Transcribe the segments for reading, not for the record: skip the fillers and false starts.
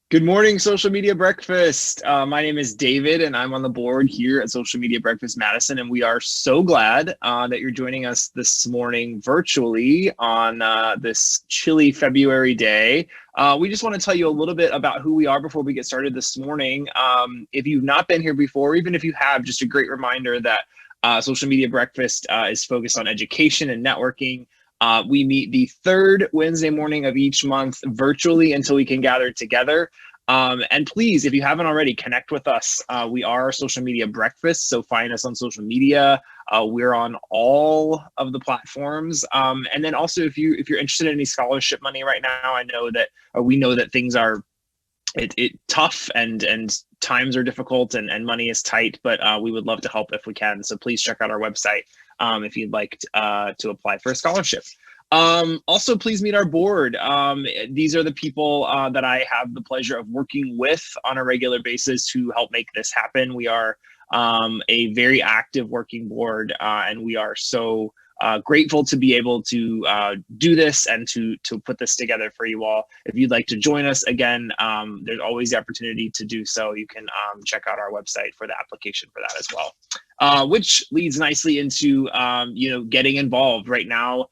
Good morning, Social Media Breakfast. My name is David, and I'm on the board here at Social Media Breakfast Madison, and we are so glad that you're joining us this morning virtually on this chilly February day. We just want to tell you a little bit about who we are before we get started this morning. If you've not been here before, even if you have, just a great reminder that Social Media Breakfast is focused on education and networking. We meet the third Wednesday morning of each month virtually until we can gather together. And please, if you haven't already, connect with us. We are Social Media Breakfast, so find us on social media. We're on all of the platforms. And then also, if you're interested in any scholarship money right now, I know that we know that things are tough and times are difficult and money is tight, but we would love to help if we can. So please check out our website if you'd like to apply for a scholarship. Also, please meet our board. These are the people that I have the pleasure of working with on a regular basis to help make this happen. We are a very active working board, and we are so grateful to be able to do this and to put this together for you all. If you'd like to join us again, there's always the opportunity to do so. You can check out our website for the application for that as well, which leads nicely into getting involved. Right now,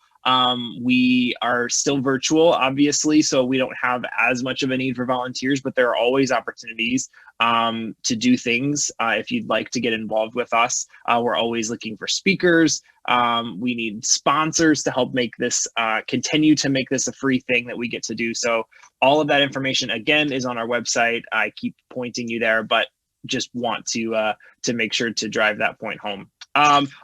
we are still virtual, obviously, so we don't have as much of a need for volunteers, but there are always opportunities to do things if you'd like to get involved with us. We're always looking for speakers. We need sponsors to help make this continue to make this a free thing that we get to do. So all of that information, again, is on our website. I keep pointing you there, but just want to make sure to drive that point home.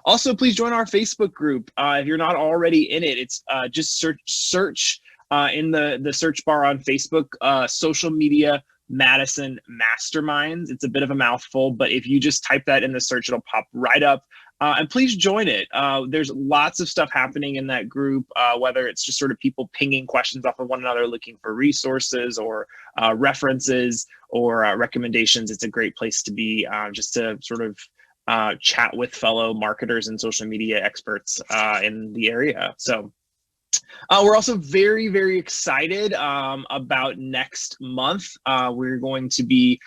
Also, please join our Facebook group. If you're not already in it, it's just search in the search bar on Facebook, Social Media Madison Masterminds. It's a bit of a mouthful, but if you just type that in the search, it'll pop right up. And please join it. There's lots of stuff happening in that group, whether it's just sort of people pinging questions off of one another, looking for resources or references or recommendations. It's a great place to be, just to sort of chat with fellow marketers and social media experts in the area. So we're also very, very excited about next month. We're going to be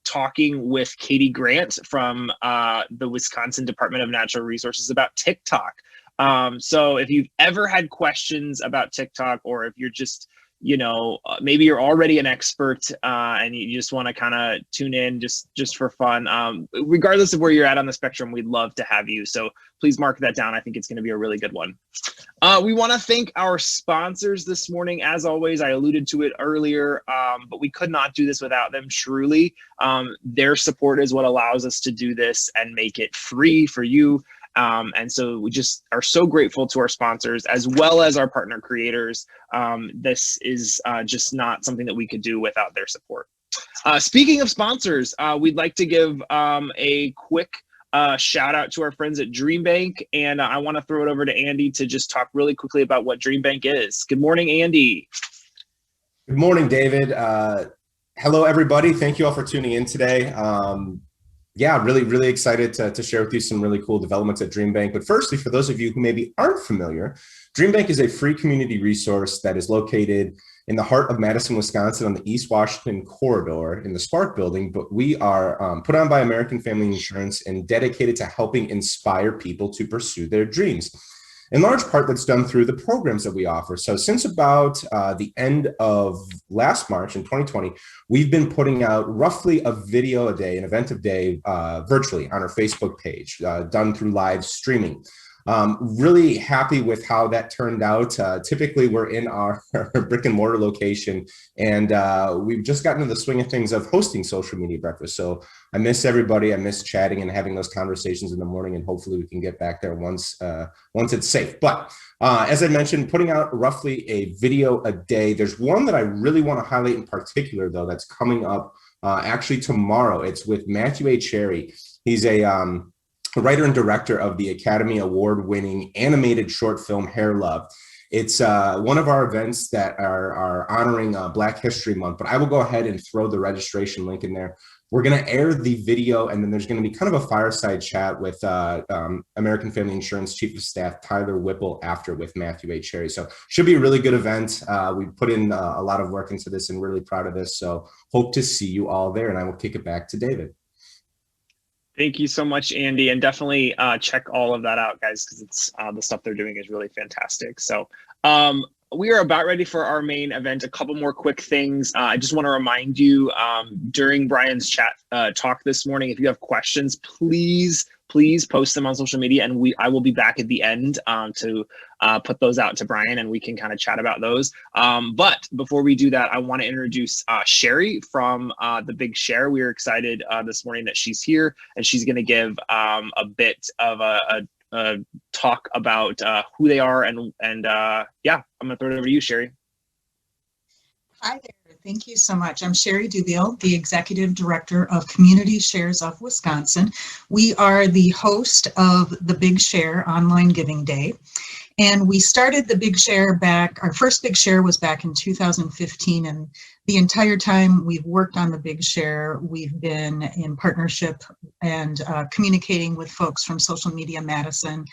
talking with Katie Grant from the Wisconsin Department of Natural Resources about TikTok. So if you've ever had questions about TikTok, or if you're just maybe you're already an expert and you just want to kind of tune in just for fun, regardless of where you're at on the spectrum, we'd love to have you. So please mark that down. I think it's going to be a really good one. We want to thank our sponsors this morning. As always, I alluded to it earlier, but we could not do this without them, truly. Their support is what allows us to do this and make it free for you. And so we just are so grateful to our sponsors as well as our partner creators. This is just not something that we could do without their support. Speaking of sponsors, we'd like to give a quick shout out to our friends at DreamBank. And I want to throw it over to Andy to just talk really quickly about what DreamBank is. Good morning, Andy. Good morning, David. Hello, everybody. Thank you all for tuning in today. Yeah, really excited to share with you some really cool developments at DreamBank. But firstly, for those of you who maybe aren't familiar, DreamBank is a free community resource that is located in the heart of Madison, Wisconsin on the East Washington corridor in the Spark building. But we are put on by American Family Insurance and dedicated to helping inspire people to pursue their dreams. In large part, that's done through the programs that we offer. So since about the end of last March in 2020, we've been putting out roughly a video a day, an event a day, virtually on our Facebook page, done through live streaming. Really happy with how that turned out. Typically, we're in our brick and mortar location, and we've just gotten into the swing of things of hosting social media breakfast. So I miss everybody. I miss chatting and having those conversations in the morning, and hopefully we can get back there once it's safe. But as I mentioned, putting out roughly a video a day. There's one that I really want to highlight in particular, though, that's coming up actually tomorrow. It's with Matthew A. Cherry. He's a writer and director of the Academy Award-winning animated short film Hair Love. It's one of our events that are honoring Black History Month, but I will go ahead and throw the registration link in there. We're going to air the video, and then there's going to be kind of a fireside chat with American Family Insurance Chief of Staff Tyler Whipple after with Matthew H. Cherry. So should be a really good event. We put in a lot of work into this and really proud of this. So hope to see you all there, and I will kick it back to David. Thank you so much, Andy, and definitely check all of that out, guys, because it's the stuff they're doing is really fantastic. So we are about ready for our main event. A couple more quick things. I just want to remind you during Brian's chat talk this morning, if you have questions, please post them on social media, and I will be back at the end to put those out to Brian, and we can kind of chat about those. But before we do that, I want to introduce Sherry from The Big Share. We are excited this morning that she's here, and she's going to give a bit of a talk about who they are, and yeah, I'm going to throw it over to you, Sherry. Hi there. Thank you so much. I'm Sherry Dubiel, the Executive Director of Community Shares of Wisconsin. We are the host of the Big Share Online Giving Day. And we started the Big Share back, our first Big Share was back in 2015. And the entire time we've worked on the Big Share, we've been in partnership and communicating with folks from Social Media Madison.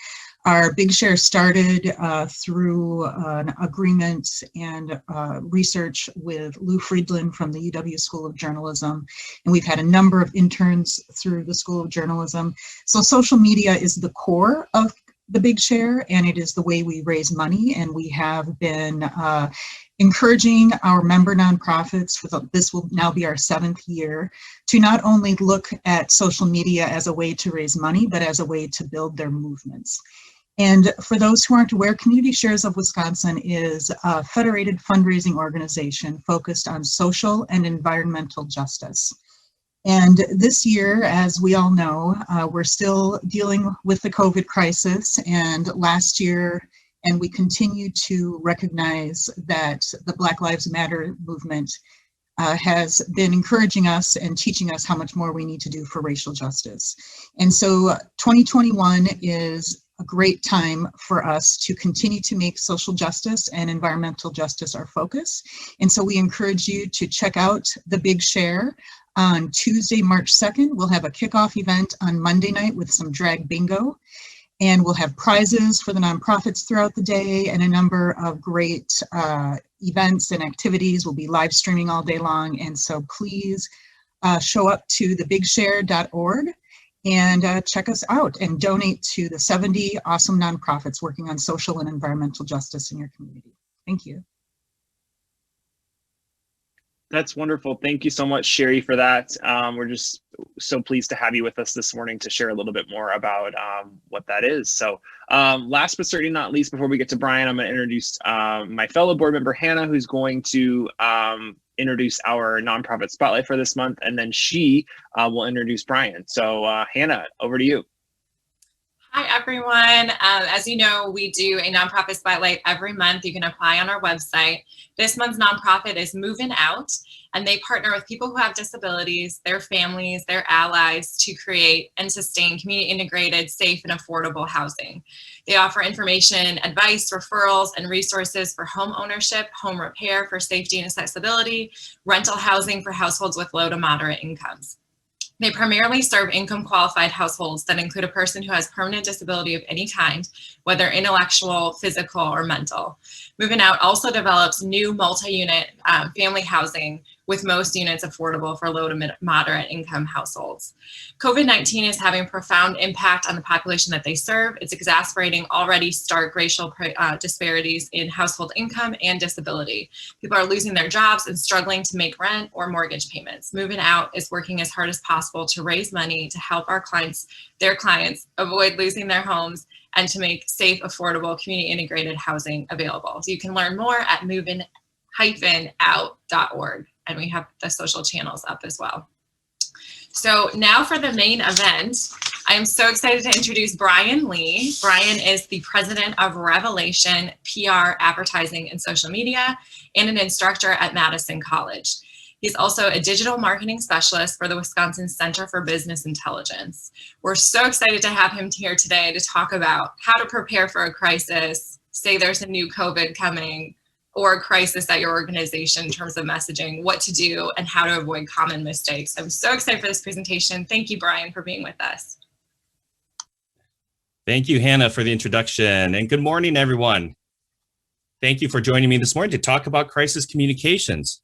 Our Big Share started through an agreement and research with Lou Friedland from the UW School of Journalism. And we've had a number of interns through the School of Journalism. So social media is the core of the Big Share, and it is the way we raise money. And we have been encouraging our member nonprofits, this will now be our 7th year, to not only look at social media as a way to raise money, but as a way to build their movements. And for those who aren't aware, Community Shares of Wisconsin is a federated fundraising organization focused on social and environmental justice. And this year, as we all know, we're still dealing with the COVID crisis. And last year, and we continue to recognize that the Black Lives Matter movement has been encouraging us and teaching us how much more we need to do for racial justice. And so 2021 is a great time for us to continue to make social justice and environmental justice our focus. And so we encourage you to check out the Big Share on Tuesday, March 2nd. We'll have a kickoff event on Monday night with some drag bingo. And we'll have prizes for the nonprofits throughout the day and a number of great events and activities. We'll be live streaming all day long. And so please show up to thebigshare.org and check us out and donate to the 70 awesome nonprofits working on social and environmental justice in your community. Thank you. That's wonderful. Thank you so much, Sherry, for that. We're just so pleased to have you with us this morning to share a little bit more about what that is. So last but certainly not least, before we get to Brian, I'm going to introduce my fellow board member, Hannah, who's going to introduce our nonprofit spotlight for this month, and then she will introduce Brian. So Hannah, over to you. Hi, everyone. As you know, we do a nonprofit spotlight every month. You can apply on our website. This month's nonprofit is Movin Out, and they partner with people who have disabilities, their families, their allies to create and sustain community integrated, safe, and affordable housing. They offer information, advice, referrals, and resources for home ownership, home repair for safety and accessibility, rental housing for households with low to moderate incomes. They primarily serve income-qualified households that include a person who has permanent disability of any kind, whether intellectual, physical, or mental. Movin Out also develops new multi-unit family housing, with most units affordable for low to moderate income households. COVID-19 is having a profound impact on the population that they serve. It's exacerbating already stark racial disparities in household income and disability. People are losing their jobs and struggling to make rent or mortgage payments. Movin Out is working as hard as possible to raise money to help our clients, their clients, avoid losing their homes and to make safe, affordable, community integrated housing available. So you can learn more at movin-out.org. And we have the social channels up as well. So now for the main event, I am so excited to introduce Brian Lee. Brian is the president of Revelation PR, Advertising, and Social Media, and an instructor at Madison College. He's also a digital marketing specialist for the Wisconsin Center for Business Intelligence. We're so excited to have him here today to talk about how to prepare for a crisis, say there's a new COVID coming or a crisis at your organization in terms of messaging, what to do and how to avoid common mistakes. I'm so excited for this presentation. Thank you, Brian, for being with us. Thank you, Hannah, for the introduction, and good morning, everyone. Thank you for joining me this morning to talk about crisis communications.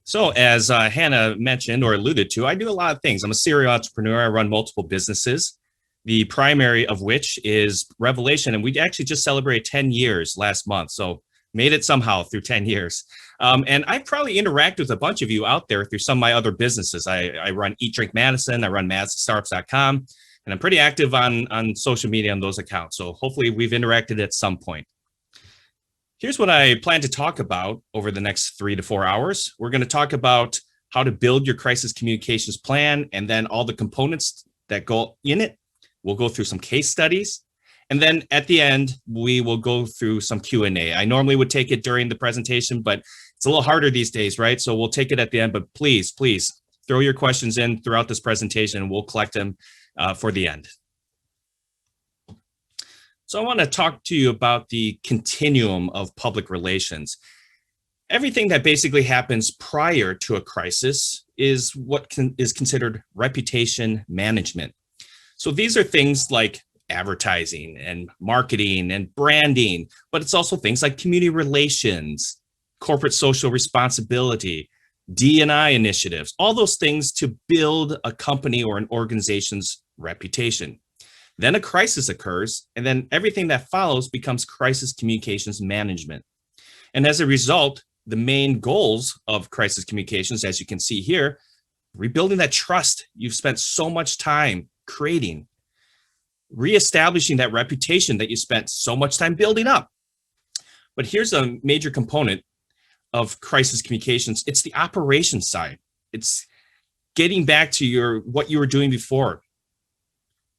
So as Hannah mentioned or alluded to, I do a lot of things. I'm a serial entrepreneur. I run multiple businesses, the primary of which is Revelation. And we actually just celebrated 10 years last month. So made it somehow through 10 years. And I probably interact with a bunch of you out there through some of my other businesses. I run Eat Drink Madison. I run MadisonStartups.com. And I'm pretty active on social media on those accounts. So hopefully we've interacted at some point. Here's what I plan to talk about over the next 3 to 4 hours. We're going to talk about how to build your crisis communications plan and then all the components that go in it. We'll go through some case studies. And then at the end, we will go through some Q&A. I normally would take it during the presentation, but it's a little harder these days, right? So we'll take it at the end, but please throw your questions in throughout this presentation and we'll collect them for the end. So I want to talk to you about the continuum of public relations. Everything that basically happens prior to a crisis is what is considered reputation management. So these are things like advertising and marketing and branding, but it's also things like community relations, corporate social responsibility, D&I initiatives, all those things to build a company or an organization's reputation. Then a crisis occurs, and then everything that follows becomes crisis communications management. And as a result, the main goals of crisis communications, as you can see here, rebuilding that trust you've spent so much time creating, reestablishing that reputation that you spent so much time building up. But here's a major component of crisis communications. It's the operations side. It's getting back to what you were doing before,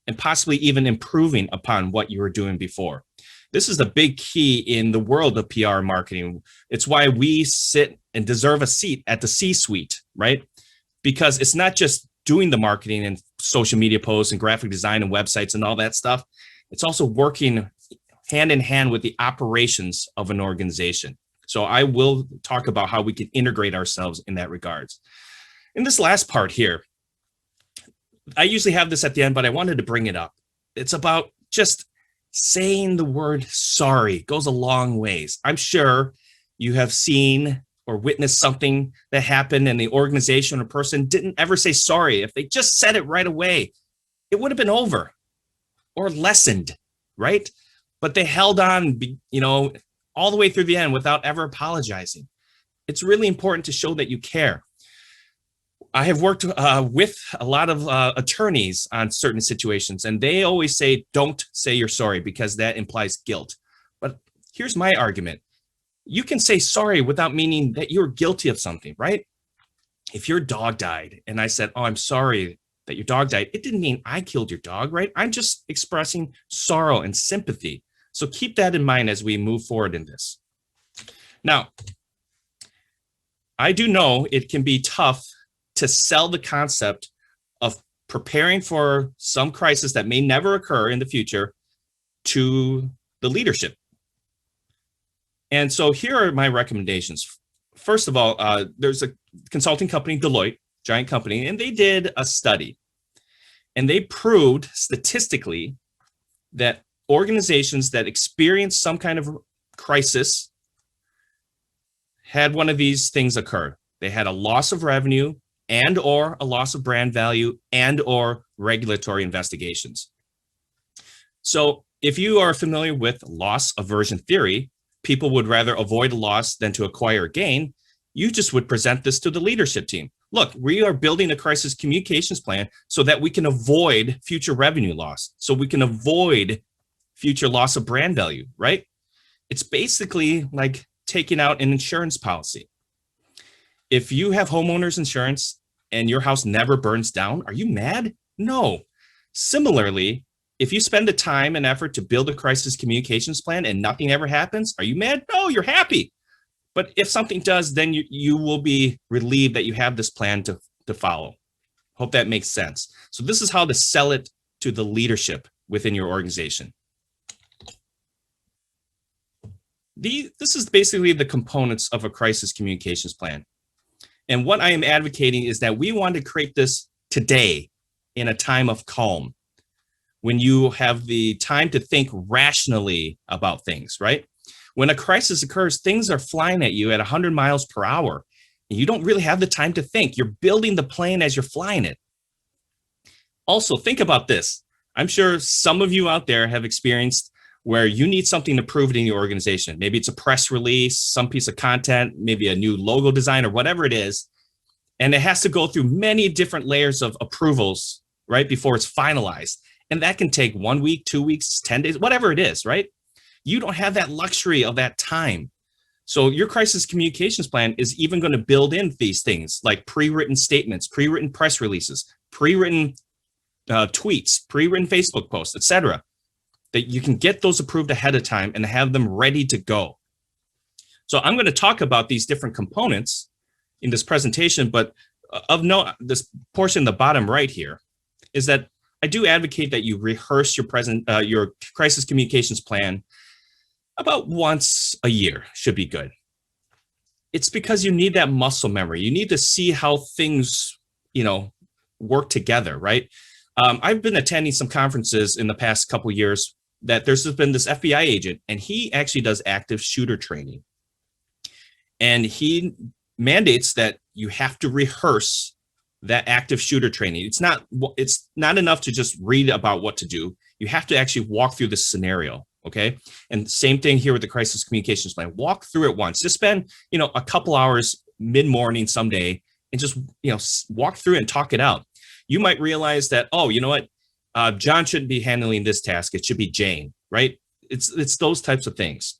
and possibly even improving upon what you were doing before. This is the big key in the world of PR and marketing. It's why we sit and deserve a seat at the C-suite, right? Because it's not just doing the marketing and social media posts and graphic design and websites and all that stuff. It's also working hand in hand with the operations of an organization. So I will talk about how we can integrate ourselves in that regards. In this last part here, I usually have this at the end, but I wanted to bring it up. It's about just saying the word sorry. It goes a long ways. I'm sure you have seen or witnessed something that happened and the organization or person didn't ever say sorry. If they just said it right away, it would have been over or lessened, right? But they held on, all the way through the end without ever apologizing. It's really important to show that you care. I have worked with a lot of attorneys on certain situations, and they always say, don't say you're sorry because that implies guilt. But here's my argument. You can say sorry without meaning that you're guilty of something, right? If your dog died and I said, oh, I'm sorry that your dog died, it didn't mean I killed your dog, right? I'm just expressing sorrow and sympathy. So keep that in mind as we move forward in this. Now, I do know it can be tough to sell the concept of preparing for some crisis that may never occur in the future to the leadership. And so here are my recommendations. First of all, there's a consulting company, Deloitte, giant company, and they did a study. And they proved statistically that organizations that experienced some kind of crisis had one of these things occur. They had a loss of revenue and or a loss of brand value and or regulatory investigations. So if you are familiar with loss aversion theory, people would rather avoid a loss than to acquire a gain. You just would present this to the leadership team. Look, we are building a crisis communications plan so that we can avoid future revenue loss, so we can avoid future loss of brand value, right? It's basically like taking out an insurance policy. If you have homeowners insurance and your house never burns down, are you mad? No. Similarly, if you spend the time and effort to build a crisis communications plan and nothing ever happens, are you mad? No, you're happy. But if something does, then you will be relieved that you have this plan to follow. Hope that makes sense. So this is how to sell it to the leadership within your organization. This is basically the components of a crisis communications plan. And what I am advocating is that we want to create this today in a time of calm, when you have the time to think rationally about things, right? When a crisis occurs, things are flying at you at 100 miles per hour, and you don't really have the time to think. You're building the plane as you're flying it. Also, think about this. I'm sure some of you out there have experienced where you need something approved in your organization. Maybe it's a press release, some piece of content, maybe a new logo design or whatever it is. And it has to go through many different layers of approvals, right, before it's finalized. And that can take 1 week, 2 weeks, 10 days, whatever it is, right? You don't have that luxury of that time. So your crisis communications plan is even going to build in these things like pre-written statements, pre-written press releases, pre-written tweets, pre-written Facebook posts, etc., that you can get those approved ahead of time and have them ready to go. So I'm going to talk about these different components in this presentation, but of note, this portion in the bottom right here is that I do advocate that you rehearse your crisis communications plan about once a year. Should be good. It's because you need that muscle memory. You need to see how things, work together, right? I've been attending some conferences in the past couple years that there's been this FBI agent, and he actually does active shooter training. And he mandates that you have to rehearse that active shooter training. It's not enough to just read about what to do. You have to actually walk through the scenario, okay? And same thing here with the crisis communications plan. Walk through it once. Just spend, a couple hours mid-morning someday and just, walk through it and talk it out. You might realize that, oh, you know what? John shouldn't be handling this task. It should be Jane, right? It's those types of things.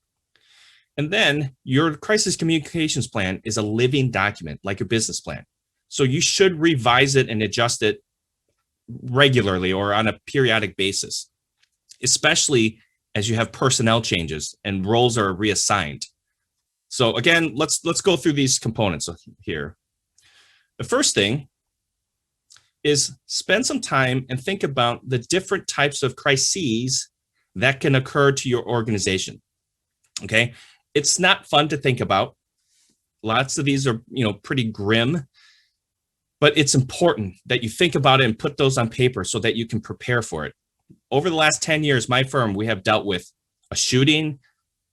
And then your crisis communications plan is a living document, like your business plan. So you should revise it and adjust it regularly or on a periodic basis, especially as you have personnel changes and roles are reassigned. So again, let's go through these components here. The first thing is spend some time and think about the different types of crises that can occur to your organization. Okay, it's not fun to think about. Lots of these are, pretty grim, but it's important that you think about it and put those on paper so that you can prepare for it. Over the last 10 years, my firm, we have dealt with a shooting,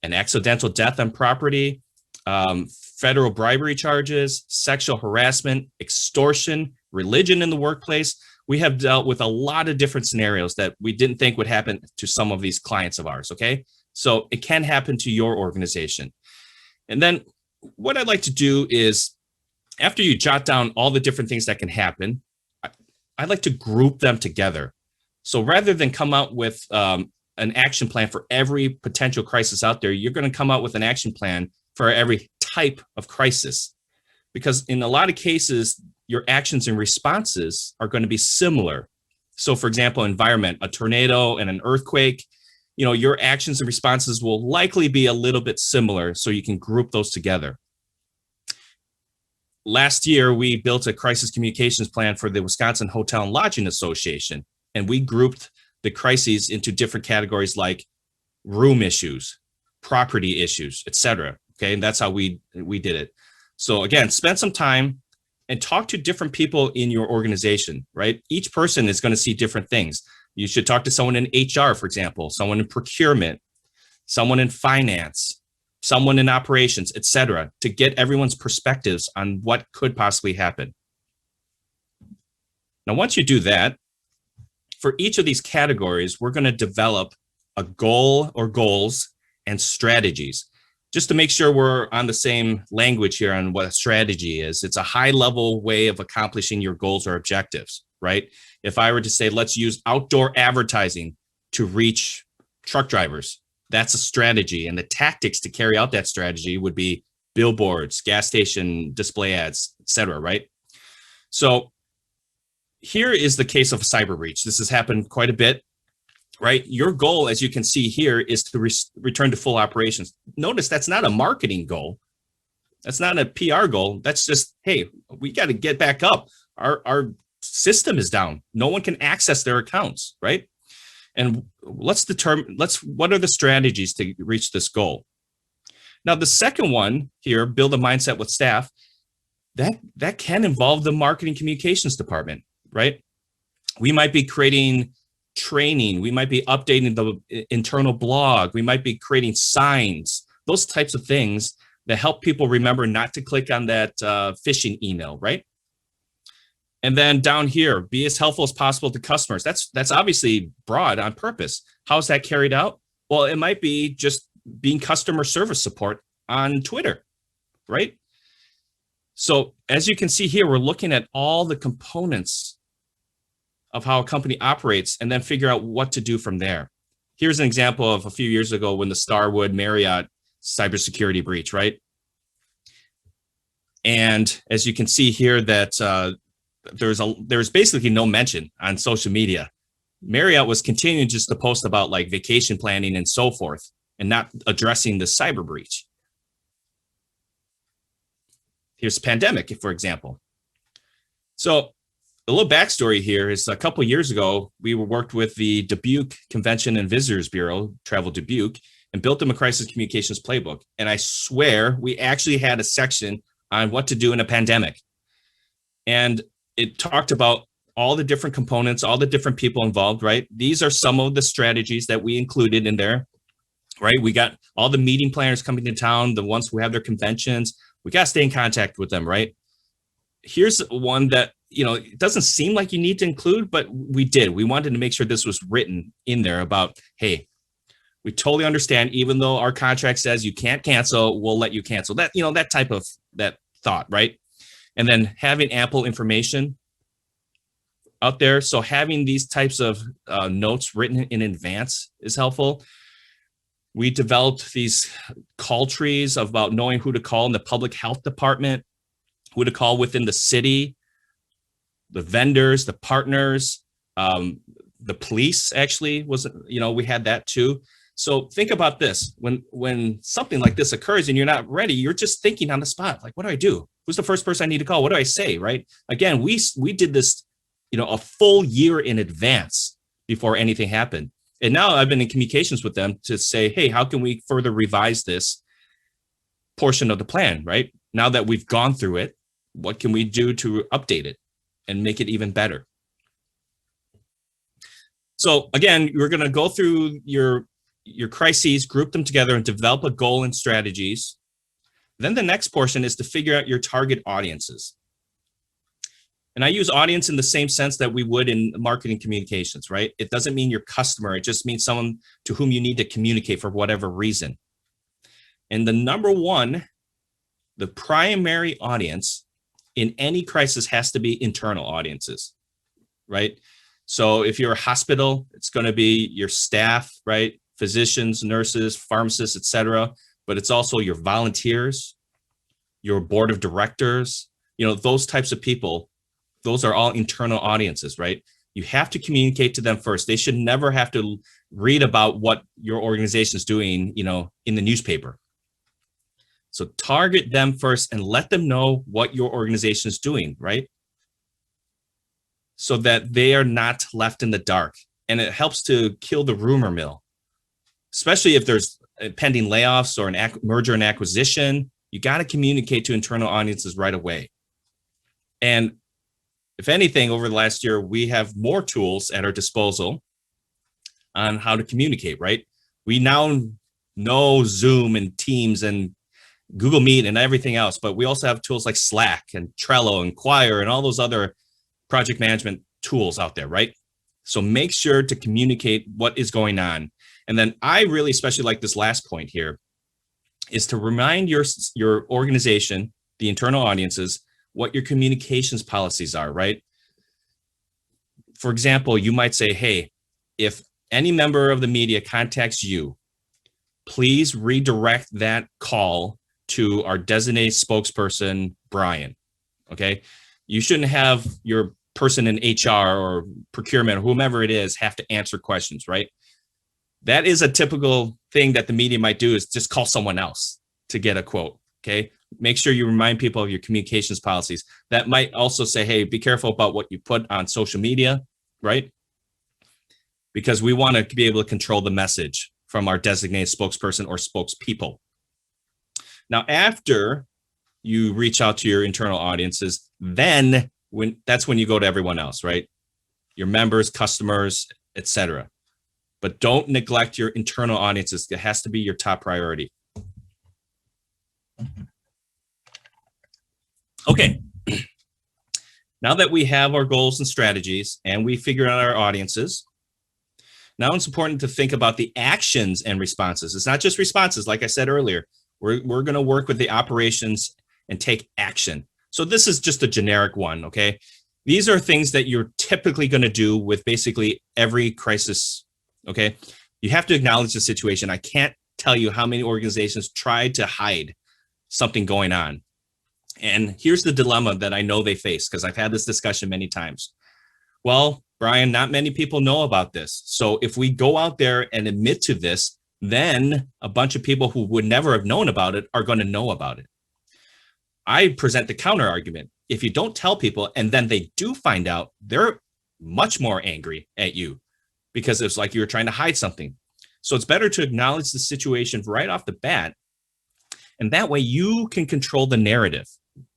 an accidental death on property, federal bribery charges, sexual harassment, extortion, religion in the workplace. We have dealt with a lot of different scenarios that we didn't think would happen to some of these clients of ours, okay? So it can happen to your organization. And then what I'd like to do is, after you jot down all the different things that can happen, I'd like to group them together. So rather than come out with an action plan for every potential crisis out there, you're going to come out with an action plan for every type of crisis. Because in a lot of cases, your actions and responses are going to be similar. So for example, environment, a tornado and an earthquake, your actions and responses will likely be a little bit similar, so you can group those together. Last year, we built a crisis communications plan for the Wisconsin Hotel and Lodging Association, and we grouped the crises into different categories like room issues, property issues, etc. Okay, and that's how we did it. So again, spend some time and talk to different people in your organization, right? Each person is going to see different things. You should talk to someone in HR, for example, someone in procurement, someone in finance, someone in operations, etc., to get everyone's perspectives on what could possibly happen. Now, once you do that, for each of these categories, we're going to develop a goal or goals and strategies. Just to make sure we're on the same language here on what a strategy is. It's a high-level way of accomplishing your goals or objectives, right? If I were to say, let's use outdoor advertising to reach truck drivers, that's a strategy. And the tactics to carry out that strategy would be billboards, gas station display ads, etc., right? So here is the case of a cyber breach. This has happened quite a bit. Right? Your goal, as you can see here, is to return to full operations. Notice that's not a marketing goal. That's not a PR goal. That's just, hey, we got to get back up. Our system is down. No one can access their accounts, right? And what are the strategies to reach this goal? Now, the second one here, build a mindset with staff, that can involve the marketing communications department, right? We might be creating training. We might be updating the internal blog. We might be creating signs, those types of things that help people remember not to click on that phishing email, right? And then down here, be as helpful as possible to customers. That's obviously broad on purpose. How's that carried out? Well, it might be just being customer service support on Twitter, right? So as you can see here, we're looking at all the components of how a company operates and then figure out what to do from there. Here's an example of a few years ago when the Starwood Marriott cybersecurity breach, right? And as you can see here that there's basically no mention on social media. Marriott was continuing just to post about like vacation planning and so forth and not addressing the cyber breach. Here's pandemic, for example. So a little backstory here is a couple of years ago, we worked with the Dubuque Convention and Visitors Bureau, Travel Dubuque, and built them a crisis communications playbook. And I swear we actually had a section on what to do in a pandemic. And it talked about all the different components, all the different people involved, right? These are some of the strategies that we included in there, right? We got all the meeting planners coming to town, the ones who have their conventions. We got to stay in contact with them, right? Here's one that, it doesn't seem like you need to include, but we did. We wanted to make sure this was written in there about, hey, we totally understand, even though our contract says you can't cancel, we'll let you cancel. That, that type of that thought, right? And then having ample information out there. So having these types of notes written in advance is helpful. We developed these call trees about knowing who to call in the public health department, who to call within the city, the vendors, the partners, the police actually was, we had that too. So think about this. When something like this occurs and you're not ready, you're just thinking on the spot, like, what do I do? Who's the first person I need to call? What do I say, right? Again, we did this, a full year in advance before anything happened. And now I've been in communications with them to say, hey, how can we further revise this portion of the plan, right? Now that we've gone through it, what can we do to update it and make it even better? So again, we're going to go through your crises, group them together and develop a goal and strategies. Then the next portion is to figure out your target audiences. And I use audience in the same sense that we would in marketing communications, right? It doesn't mean your customer. It just means someone to whom you need to communicate for whatever reason. And the number one, the primary audience in any crisis has to be internal audiences, right? So if you're a hospital, it's going to be your staff, right? Physicians, nurses, pharmacists, etc. But it's also your volunteers, your board of directors, those types of people. Those are all internal audiences, right? You have to communicate to them first. They should never have to read about what your organization is doing, in the newspaper. So target them first and let them know what your organization is doing, right? So that they are not left in the dark. And it helps to kill the rumor mill, especially if there's pending layoffs or an merger and acquisition. You got to communicate to internal audiences right away. And if anything, over the last year, we have more tools at our disposal on how to communicate, right? We now know Zoom and Teams and Google Meet and everything else, but we also have tools like Slack and Trello and Choir and all those other project management tools out there, right? So make sure to communicate what is going on. And then I really especially like this last point here is to remind your organization, the internal audiences, what your communications policies are, right? For example, you might say, hey, if any member of the media contacts you, please redirect that call to our designated spokesperson, Brian, okay? You shouldn't have your person in HR or procurement or whomever it is have to answer questions, right? That is a typical thing that the media might do, is just call someone else to get a quote, okay? Make sure you remind people of your communications policies. That might also say, hey, be careful about what you put on social media, right? Because we want to be able to control the message from our designated spokesperson or spokespeople. Now, after you reach out to your internal audiences, then that's when you go to everyone else, right? Your members, customers, etc. But don't neglect your internal audiences. It has to be your top priority. Okay. Now that we have our goals and strategies and we figure out our audiences, now it's important to think about the actions and responses. It's not just responses. Like I said earlier, we're going to work with the operations and take action. So this is just a generic one, okay? These are things that you're typically going to do with basically every crisis, okay? You have to acknowledge the situation. I can't tell you how many organizations try to hide something going on. And here's the dilemma that I know they face, because I've had this discussion many times. Well, Brian, not many people know about this. So if we go out there and admit to this, then a bunch of people who would never have known about it are going to know about it. I present the counter argument. If you don't tell people and then they do find out, they're much more angry at you because it's like you're trying to hide something. So it's better to acknowledge the situation right off the bat. And that way you can control the narrative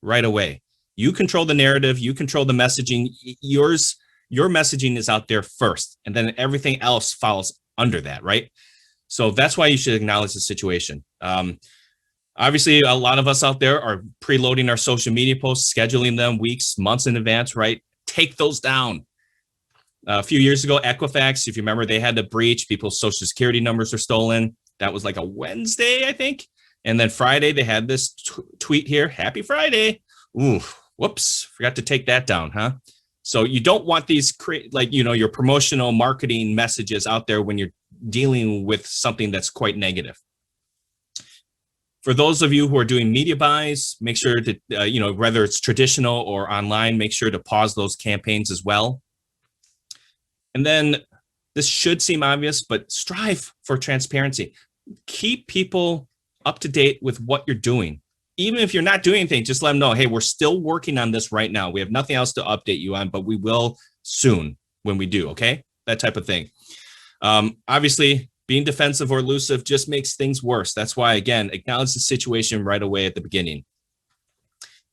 right away. You control the narrative, you control the messaging. Your messaging is out there first, and then everything else follows under that, right? So that's why you should acknowledge the situation. Obviously, a lot of us out there are preloading our social media posts, scheduling them weeks, months in advance, right? Take those down. A few years ago, Equifax, if you remember, they had to breach. People's social security numbers were stolen. That was like a Wednesday, I think. And then Friday, they had this tweet here, Happy Friday. Ooh, whoops, forgot to take that down, huh? So you don't want these, your promotional marketing messages out there when you're dealing with something that's quite negative. For those of you who are doing media buys, make sure to, whether it's traditional or online, make sure to pause those campaigns as well. And then this should seem obvious, but strive for transparency. Keep people up to date with what you're doing. Even if you're not doing anything, just let them know, hey, we're still working on this right now. We have nothing else to update you on, but we will soon when we do, okay? That type of thing. Obviously, being defensive or elusive just makes things worse. That's why, again, acknowledge the situation right away at the beginning.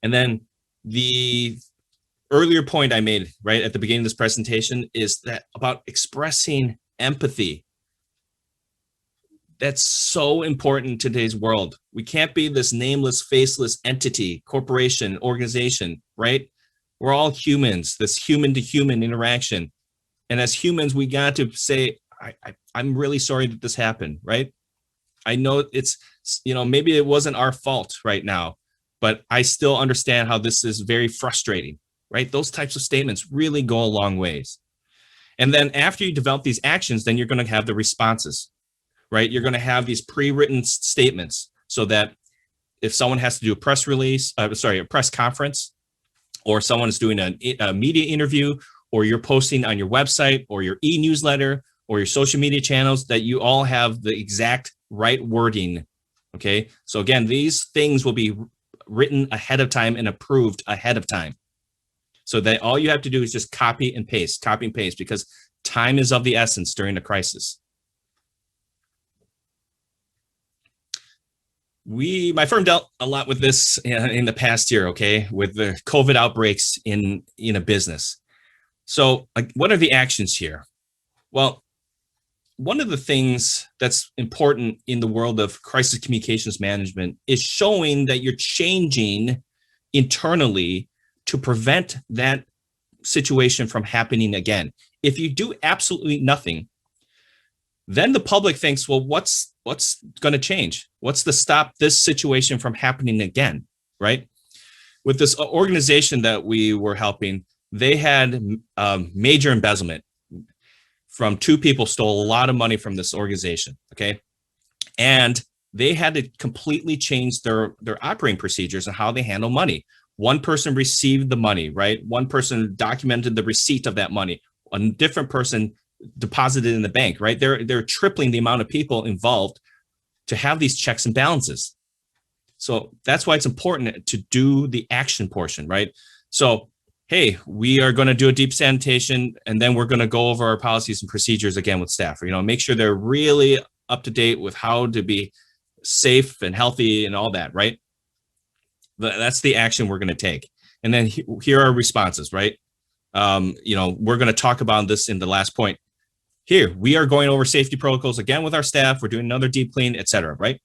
And then the earlier point I made right at the beginning of this presentation is that about expressing empathy. That's so important in today's world. We can't be this nameless, faceless entity, corporation, organization, right? We're all humans, this human to human interaction. And as humans, we got to say, I'm really sorry that this happened, right? I know it's, maybe it wasn't our fault right now, but I still understand how this is very frustrating, right? Those types of statements really go a long ways. And then after you develop these actions, then you're going to have the responses, right? You're going to have these pre-written statements so that if someone has to do a press release, a press conference, or someone is doing a media interview, or you're posting on your website or your e-newsletter or your social media channels, that you all have the exact right wording, okay? So again, these things will be written ahead of time and approved ahead of time. So that all you have to do is just copy and paste, because time is of the essence during a crisis. My firm dealt a lot with this in the past year, okay, with the COVID outbreaks in a business. So what are the actions here? Well, one of the things that's important in the world of crisis communications management is showing that you're changing internally to prevent that situation from happening again. If you do absolutely nothing, then the public thinks, well, what's going to change? What's to stop this situation from happening again, right? With this organization that we were helping, they had major embezzlement. From two people stole a lot of money from this organization, okay? And they had to completely change their operating procedures and how they handle money. One person received the money, right? One person documented the receipt of that money. A different person deposited in the bank, right? They're tripling the amount of people involved to have these checks and balances. So that's why it's important to do the action portion, right? So, hey, we are going to do a deep sanitation, and then we're going to go over our policies and procedures again with staff. Make sure they're really up to date with how to be safe and healthy and all that, right? That's the action we're going to take. And then here are responses, right? We're going to talk about this in the last point. Here, we are going over safety protocols again with our staff. We're doing another deep clean, etc., right?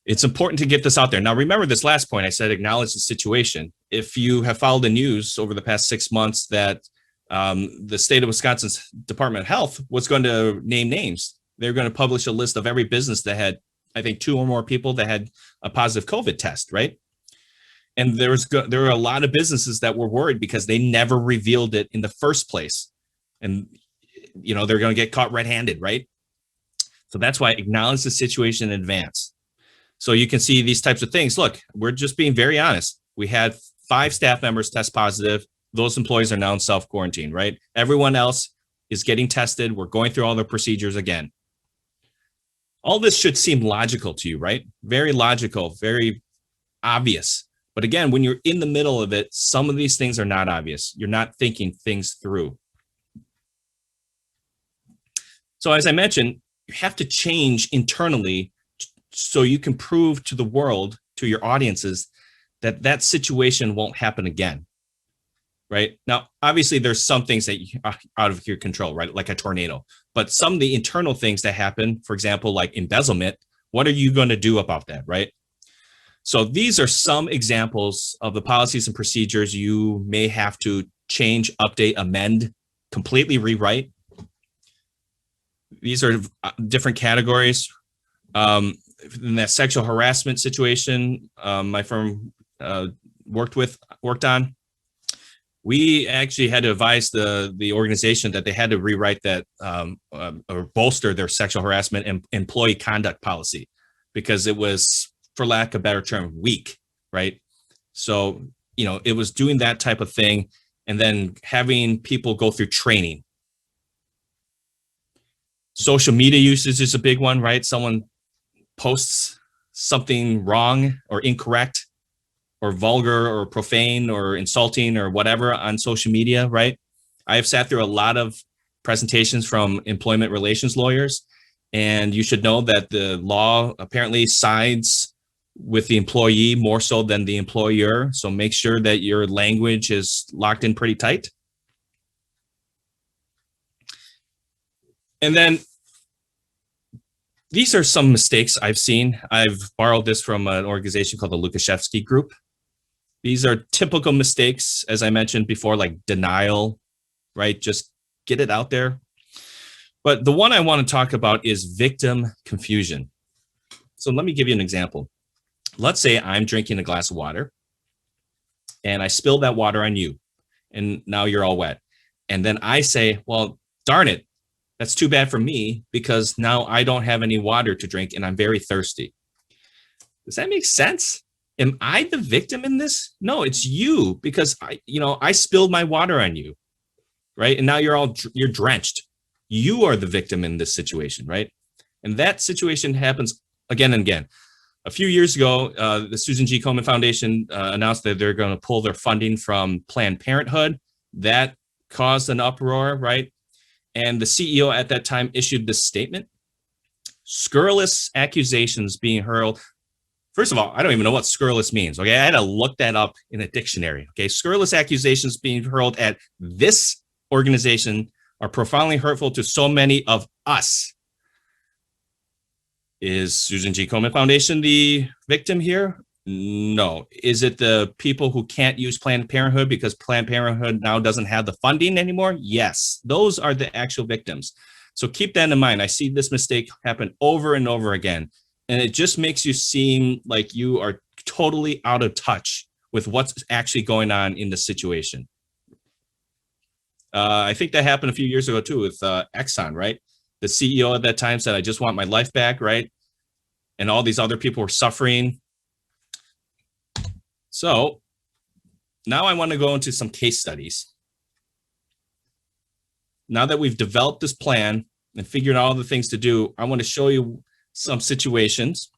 It's important to get this out there. Now, remember this last point, I said acknowledge the situation. If you have followed the news over the past 6 months that the state of Wisconsin's Department of Health was going to name names. They're going to publish a list of every business that had, I think, 2 or more people that had a positive COVID test, right? And there were a lot of businesses that were worried because they never revealed it in the first place. And, they're going to get caught red-handed, right? So that's why acknowledge the situation in advance. So you can see these types of things. Look, we're just being very honest. We had 5 staff members test positive. Those employees are now in self-quarantine, right? Everyone else is getting tested. We're going through all the procedures again. All this should seem logical to you, right? Very logical, very obvious. But again, when you're in the middle of it, some of these things are not obvious. You're not thinking things through. So as I mentioned, you have to change internally so you can prove to the world, to your audiences, that that situation won't happen again, right? Now, obviously, there's some things that are out of your control, right? Like a tornado. But some of the internal things that happen, for example, like embezzlement, what are you going to do about that, right? So these are some examples of the policies and procedures you may have to change, update, amend, completely rewrite. These are different categories. In that sexual harassment situation, my firm worked on, we actually had to advise the organization that they had to rewrite that or bolster their sexual harassment and employee conduct policy because it was, for lack of a better term, weak, right? So, it was doing that type of thing and then having people go through training. Social media usage is a big one, right? Someone posts something wrong or incorrect or vulgar or profane or insulting or whatever on social media, right? I have sat through a lot of presentations from employment relations lawyers, and you should know that the law apparently sides with the employee more so than the employer. So make sure that your language is locked in pretty tight. And then these are some mistakes I've seen. I've borrowed this from an organization called the Lukashevsky Group. These are typical mistakes, as I mentioned before, like denial, right? Just get it out there. But the one I want to talk about is victim confusion. So let me give you an example. Let's say I'm drinking a glass of water and I spill that water on you and now you're all wet. And then I say, well, darn it, that's too bad for me because now I don't have any water to drink and I'm very thirsty. Does that make sense? Am I the victim in this? No, it's you because I spilled my water on you, right? And now you're drenched. You are the victim in this situation, right? And that situation happens again and again. A few years ago, the Susan G. Komen Foundation announced that they're going to pull their funding from Planned Parenthood. That caused an uproar, right? And the CEO at that time issued this statement: scurrilous accusations being hurled. First of all, I don't even know what scurrilous means. Okay, I had to look that up in a dictionary. Okay, scurrilous accusations being hurled at this organization are profoundly hurtful to so many of us. Is Susan G. Komen Foundation the victim here? No. Is it the people who can't use Planned Parenthood because Planned Parenthood now doesn't have the funding anymore? Yes, those are the actual victims. So keep that in mind. I see this mistake happen over and over again. And it just makes you seem like you are totally out of touch with what's actually going on in the situation. I think that happened a few years ago too with Exxon, right? The CEO at that time said, I just want my life back, right? And all these other people were suffering. So now I want to go into some case studies. Now that we've developed this plan and figured out all the things to do, I want to show you some situations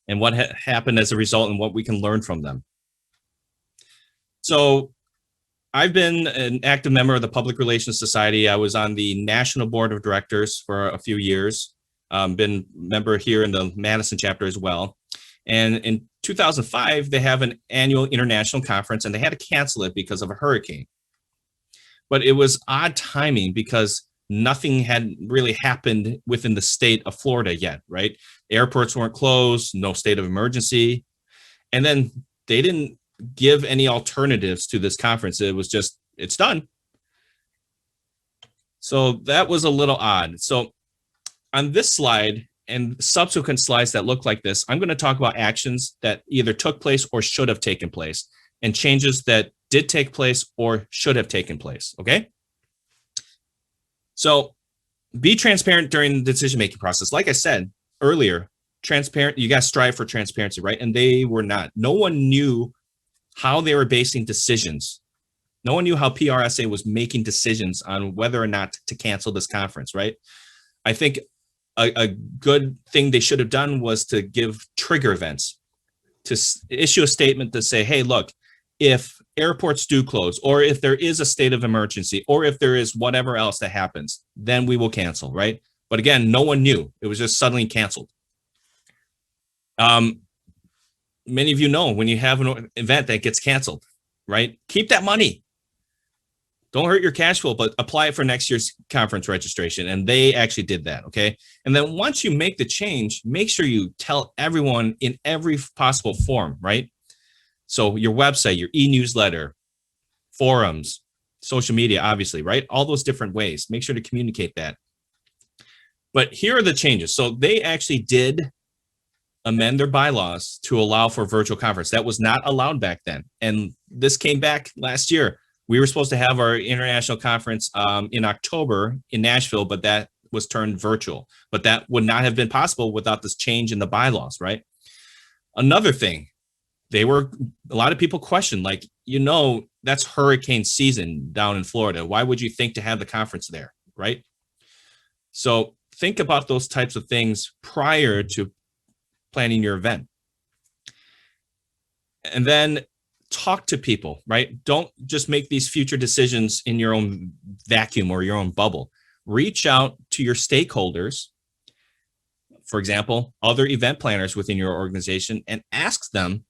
and what happened as a result and what we can learn from them. So I've been an active member of the Public Relations Society. I was on the National Board of Directors for a few years. been a member here in the Madison chapter as well. And in 2005, they have an annual international conference, and they had to cancel it because of a hurricane. But it was odd timing because nothing had really happened within the state of Florida yet, right? Airports weren't closed, no state of emergency. And then they didn't give any alternatives to this conference. It was just, it's done. So that was a little odd. So on this slide and subsequent slides that look like this, I'm going to talk about actions that either took place or should have taken place, and changes that did take place or should have taken place, okay? So be transparent during the decision-making process. Like I said earlier, transparent, you got to strive for transparency, right? And they were not. No one knew how they were basing decisions. No one knew how PRSA was making decisions on whether or not to cancel this conference, right? I think a good thing they should have done was to give trigger events, to issue a statement to say, hey, look, if airports do close, or if there is a state of emergency, or if there is whatever else that happens, then we will cancel, right? But again, no one knew. It was just suddenly canceled. Many of you know when you have an event that gets canceled, right? Keep that money. Don't hurt your cash flow, but apply it for next year's conference registration. And they actually did that, okay? And then once you make the change, make sure you tell everyone in every possible form, right? So your website, your e-newsletter, forums, social media, obviously, right? All those different ways. Make sure to communicate that. But here are the changes. So they actually did amend their bylaws to allow for virtual conference. That was not allowed back then. And this came back last year. We were supposed to have our international conference in October in Nashville, but that was turned virtual. But that would not have been possible without this change in the bylaws, right? Another thing, a lot of people questioned, like, that's hurricane season down in Florida. Why would you think to have the conference there, right? So think about those types of things prior to planning your event. And then talk to people, right? Don't just make these future decisions in your own vacuum or your own bubble. Reach out to your stakeholders, for example, other event planners within your organization, and ask them,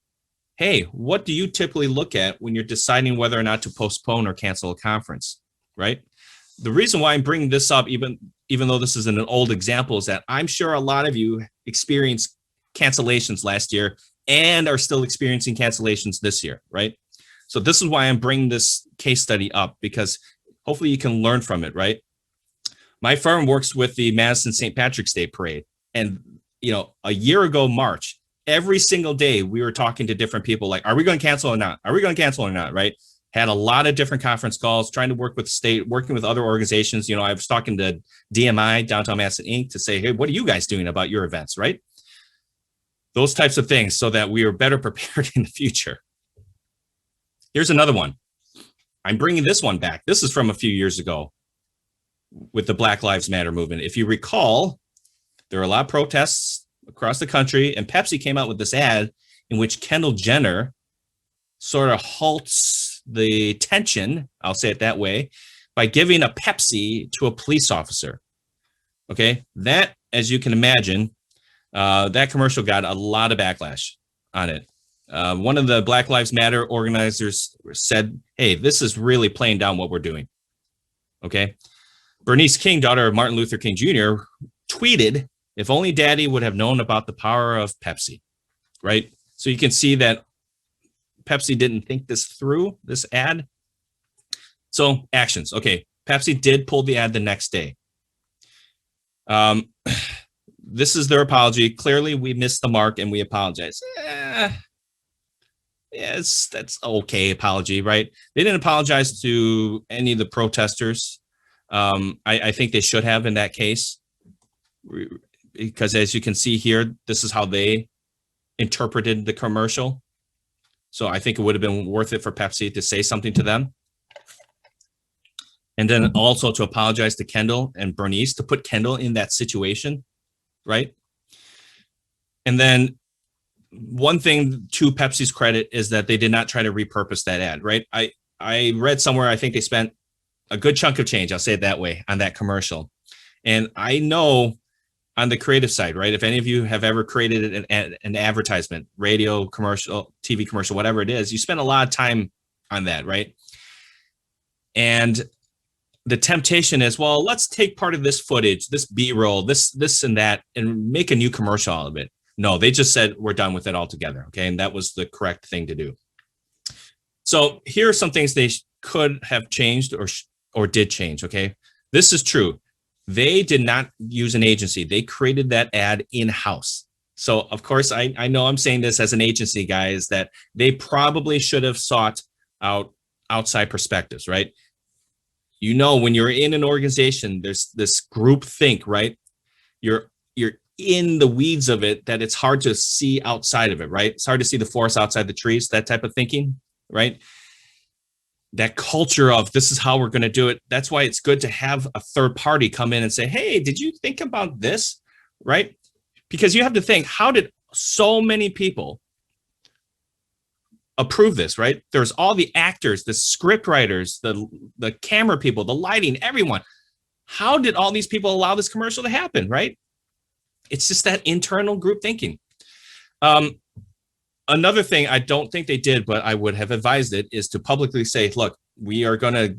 hey, what do you typically look at when you're deciding whether or not to postpone or cancel a conference, right? The reason why I'm bringing this up, even though this is an old example, is that I'm sure a lot of you experienced cancellations last year and are still experiencing cancellations this year, right? So this is why I'm bringing this case study up, because hopefully you can learn from it, right? My firm works with the Madison St. Patrick's Day Parade. And, a year ago, March, every single day we were talking to different people like, are we going to cancel or not? Are we going to cancel or not, right? Had a lot of different conference calls, trying to work with the state, working with other organizations. I was talking to DMI, Downtown Madison Inc., to say, hey, what are you guys doing about your events, right? Those types of things, so that we are better prepared in the future. Here's another one. I'm bringing this one back. This is from a few years ago with the Black Lives Matter movement. If you recall, there were a lot of protests across the country, and Pepsi came out with this ad in which Kendall Jenner sort of halts the tension, I'll say it that way, by giving a Pepsi to a police officer. Okay, that, as you can imagine, that commercial got a lot of backlash on it. One of the Black Lives Matter organizers said, hey, this is really playing down what we're doing. Okay. Bernice King, daughter of Martin Luther King Jr., tweeted, if only daddy would have known about the power of Pepsi, right? So you can see that Pepsi didn't think this through, this ad. So actions. Okay. Pepsi did pull the ad the next day. This is their apology. Clearly, we missed the mark and we apologize. Yes, that's okay apology, right? They didn't apologize to any of the protesters. I think they should have in that case, because as you can see here, this is how they interpreted the commercial. So I think it would have been worth it for Pepsi to say something to them. And then also to apologize to Kendall and Bernice, to put Kendall in that situation. Right. And then one thing to Pepsi's credit is that they did not try to repurpose that ad. Right. I read somewhere, I think they spent a good chunk of change, I'll say it that way, on that commercial. And I know on the creative side, right? If any of you have ever created an advertisement, radio commercial, TV commercial, whatever it is, you spend a lot of time on that, right? And the temptation is, well, let's take part of this footage, this B-roll, this and that, and make a new commercial out of it. No, they just said, we're done with it altogether, okay? And that was the correct thing to do. So here are some things they could have changed or did change, okay? This is true. They did not use an agency. They created that ad in-house. So, of course, I know I'm saying this as an agency, guys, that they probably should have sought out outside perspectives, right? You know, when you're in an organization, there's this group think, right? You're in the weeds of it, that it's hard to see outside of it, right? It's hard to see the forest outside the trees, that type of thinking, right? That culture of this is how we're going to do it. That's why it's good to have a third party come in and say, hey, did you think about this? Right? Because you have to think, how did so many people approve this, right? There's all the actors, the script writers, the camera people, the lighting, everyone. How did all these people allow this commercial to happen, right? It's just that internal group thinking. Another thing I don't think they did, but I would have advised it, is to publicly say, look, we are going to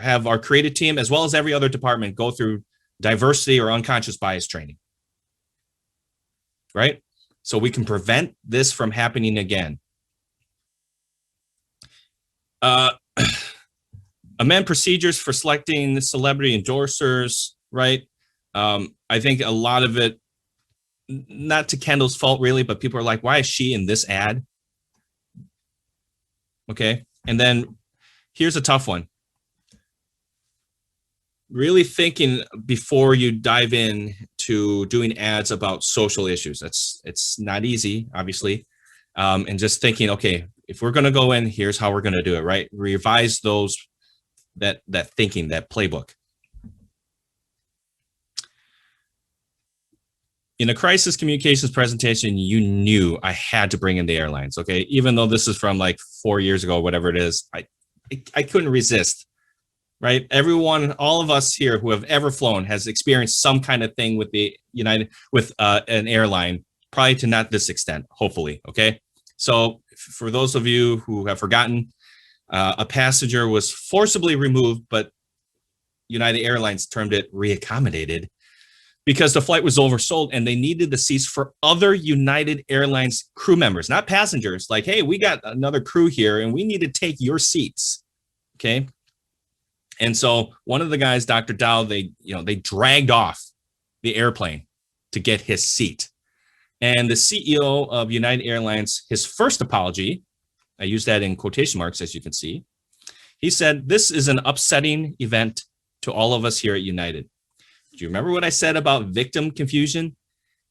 have our creative team, as well as every other department, go through diversity or unconscious bias training, right? So we can prevent this from happening again. Amend procedures for selecting celebrity endorsers, right? I think a lot of it, not to Kendall's fault really, but people are like, why is she in this ad? Okay. And then here's a tough one. Really thinking before you dive in to doing ads about social issues. It's not easy, obviously. And just thinking, okay, if we're going to go in, here's how we're going to do it, right? Revise that thinking, that playbook. In a crisis communications presentation, you knew I had to bring in the airlines, okay? Even though this is from like 4 years ago, whatever it is, I couldn't resist, right? Everyone, all of us here who have ever flown has experienced some kind of thing with the an airline, probably to not this extent, hopefully, okay? So for those of you who have forgotten, a passenger was forcibly removed, but United Airlines termed it reaccommodated, because the flight was oversold and they needed the seats for other United Airlines crew members, not passengers. Like, hey, we got another crew here and we need to take your seats, okay? And so one of the guys, Dr. Dow, they dragged off the airplane to get his seat. And the CEO of United Airlines, his first apology, I use that in quotation marks, as you can see, he said, this is an upsetting event to all of us here at United. Do you remember what I said about victim confusion?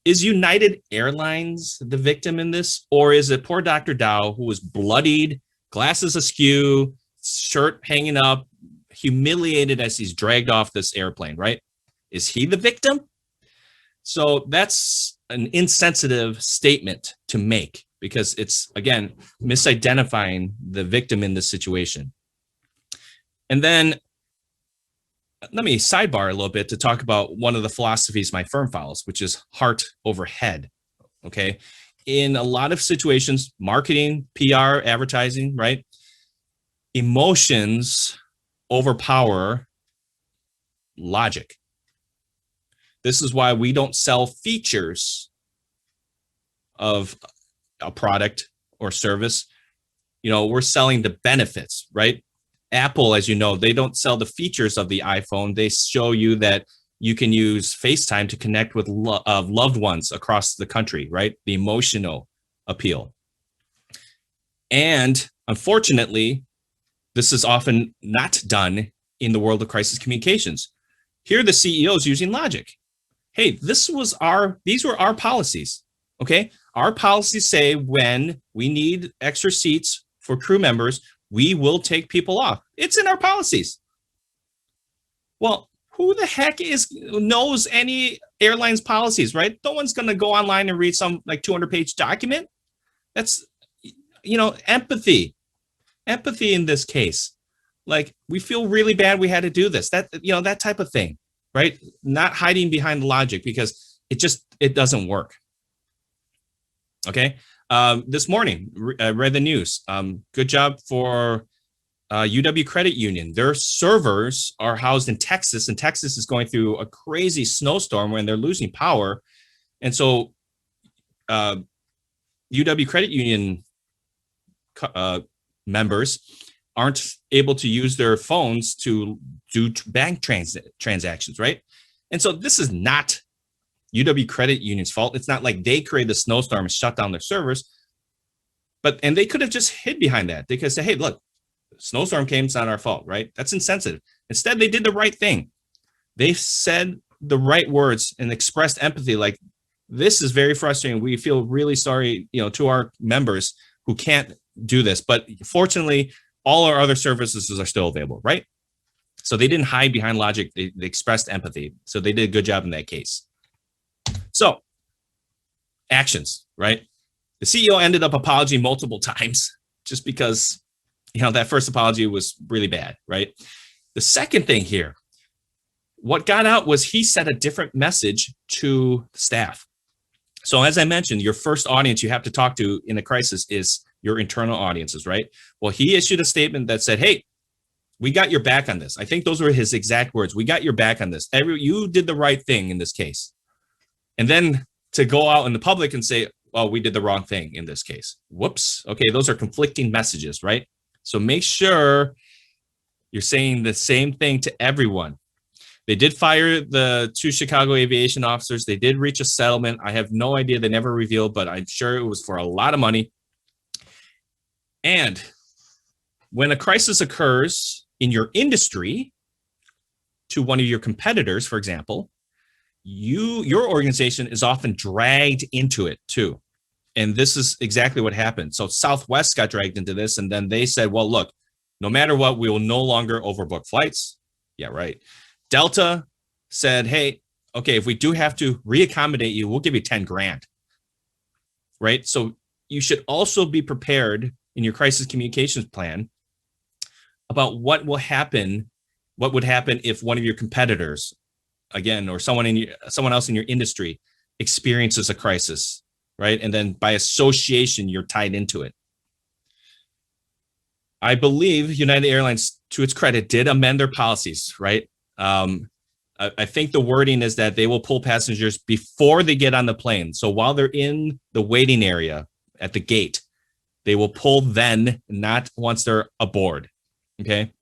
Is United Airlines the victim in this? Or is it poor Dr. Dow, who was bloodied, glasses askew, shirt hanging up, humiliated as he's dragged off this airplane, right? Is he the victim? So that's an insensitive statement to make, because it's, again, misidentifying the victim in this situation. And then let me sidebar a little bit to talk about one of the philosophies my firm follows, which is heart over head, okay? In a lot of situations, marketing, PR, advertising, right? Emotions overpower logic. This is why we don't sell features of a product or service. You know, we're selling the benefits, right? Apple, as you know, they don't sell the features of the iPhone. They show you that you can use FaceTime to connect with loved ones across the country, right? The emotional appeal. And unfortunately, this is often not done in the world of crisis communications. Here, the CEOs using logic. Hey, these were our policies, okay? Our policies say when we need extra seats for crew members, we will take people off. It's in our policies. Well, who the heck knows any airline's policies, right? No one's going to go online and read some like 200-page document. That's, empathy. Empathy in this case. Like, we feel really bad we had to do this. That type of thing, right? Not hiding behind logic, because it doesn't work. Okay. This morning, I read the news. Good job for UW Credit Union. Their servers are housed in Texas, and Texas is going through a crazy snowstorm when they're losing power. And so UW Credit Union members aren't able to use their phones to do bank transactions, right? And so this is not UW Credit Union's fault. It's not like they created the snowstorm and shut down their servers, and they could have just hid behind that. They could say, hey, look, snowstorm came, it's not our fault, right? That's insensitive. Instead, they did the right thing. They said the right words and expressed empathy. Like, this is very frustrating. We feel really sorry, to our members who can't do this, but fortunately, all our other services are still available, right? So they didn't hide behind logic. They expressed empathy. So they did a good job in that case. So actions, right? The CEO ended up apologizing multiple times just because, that first apology was really bad, right? The second thing here, what got out was he sent a different message to the staff. So as I mentioned, your first audience you have to talk to in a crisis is your internal audiences, right? Well, he issued a statement that said, hey, we got your back on this. I think those were his exact words. We got your back on this. You did the right thing in this case. And then to go out in the public and say, well, we did the wrong thing in this case. Whoops. Okay, those are conflicting messages, right? So make sure you're saying the same thing to everyone. They did fire the 2 Chicago aviation officers. They did reach a settlement. I have no idea. They never revealed, but I'm sure it was for a lot of money. And when a crisis occurs in your industry to one of your competitors, for example, your organization is often dragged into it too. And this is exactly what happened. So Southwest got dragged into this, and then they said, well, look, no matter what, we will no longer overbook flights. Yeah, right. Delta said, hey, okay, if we do have to reaccommodate you, we'll give you 10 grand. Right? So you should also be prepared in your crisis communications plan about what would happen if one of your competitors, again, or someone else in your industry experiences a crisis, right? And then by association, you're tied into it. I believe United Airlines, to its credit, did amend their policies, right? I think the wording is that they will pull passengers before they get on the plane. So while they're in the waiting area at the gate, they will pull then, not once they're aboard, okay?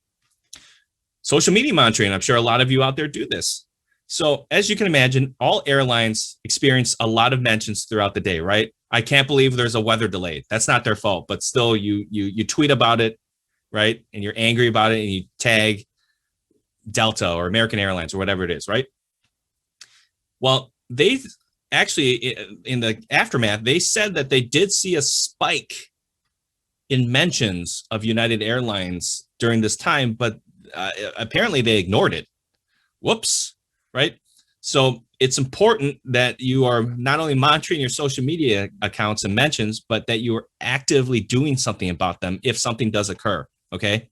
Social media monitoring, I'm sure a lot of you out there do this. So as you can imagine, all airlines experience a lot of mentions throughout the day, right? I can't believe there's a weather delay. That's not their fault, but still you tweet about it, right? And you're angry about it and you tag Delta or American Airlines or whatever it is, right? Well, they actually, in the aftermath, they said that they did see a spike in mentions of United Airlines during this time, but apparently they ignored it. Whoops, right? So it's important that you are not only monitoring your social media accounts and mentions, but that you are actively doing something about them if something does occur, okay?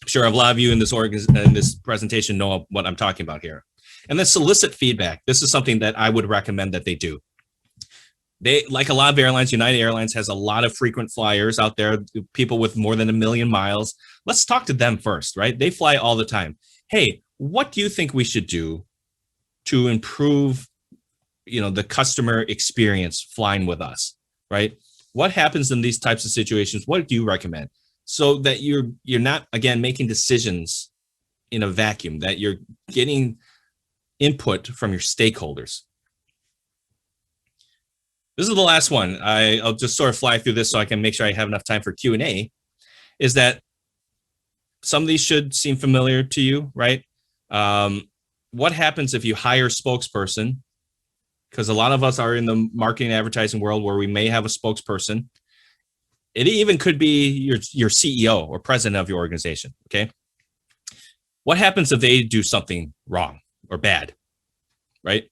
I'm sure a lot of you in this presentation know what I'm talking about here. And then solicit feedback. This is something that I would recommend that they do. They, like a lot of airlines, United Airlines has a lot of frequent flyers out there, people with more than 1 million miles. Let's talk to them first, right? They fly all the time. Hey, what do you think we should do to improve, the customer experience flying with us, right? What happens in these types of situations? What do you recommend? So that you're not, again, making decisions in a vacuum, that you're getting input from your stakeholders. This is the last one. I'll just sort of fly through this so I can make sure I have enough time for Q&A, is that some of these should seem familiar to you, right? What happens if you hire a spokesperson? Because a lot of us are in the marketing and advertising world where we may have a spokesperson. It even could be your CEO or president of your organization, okay? What happens if they do something wrong or bad, right?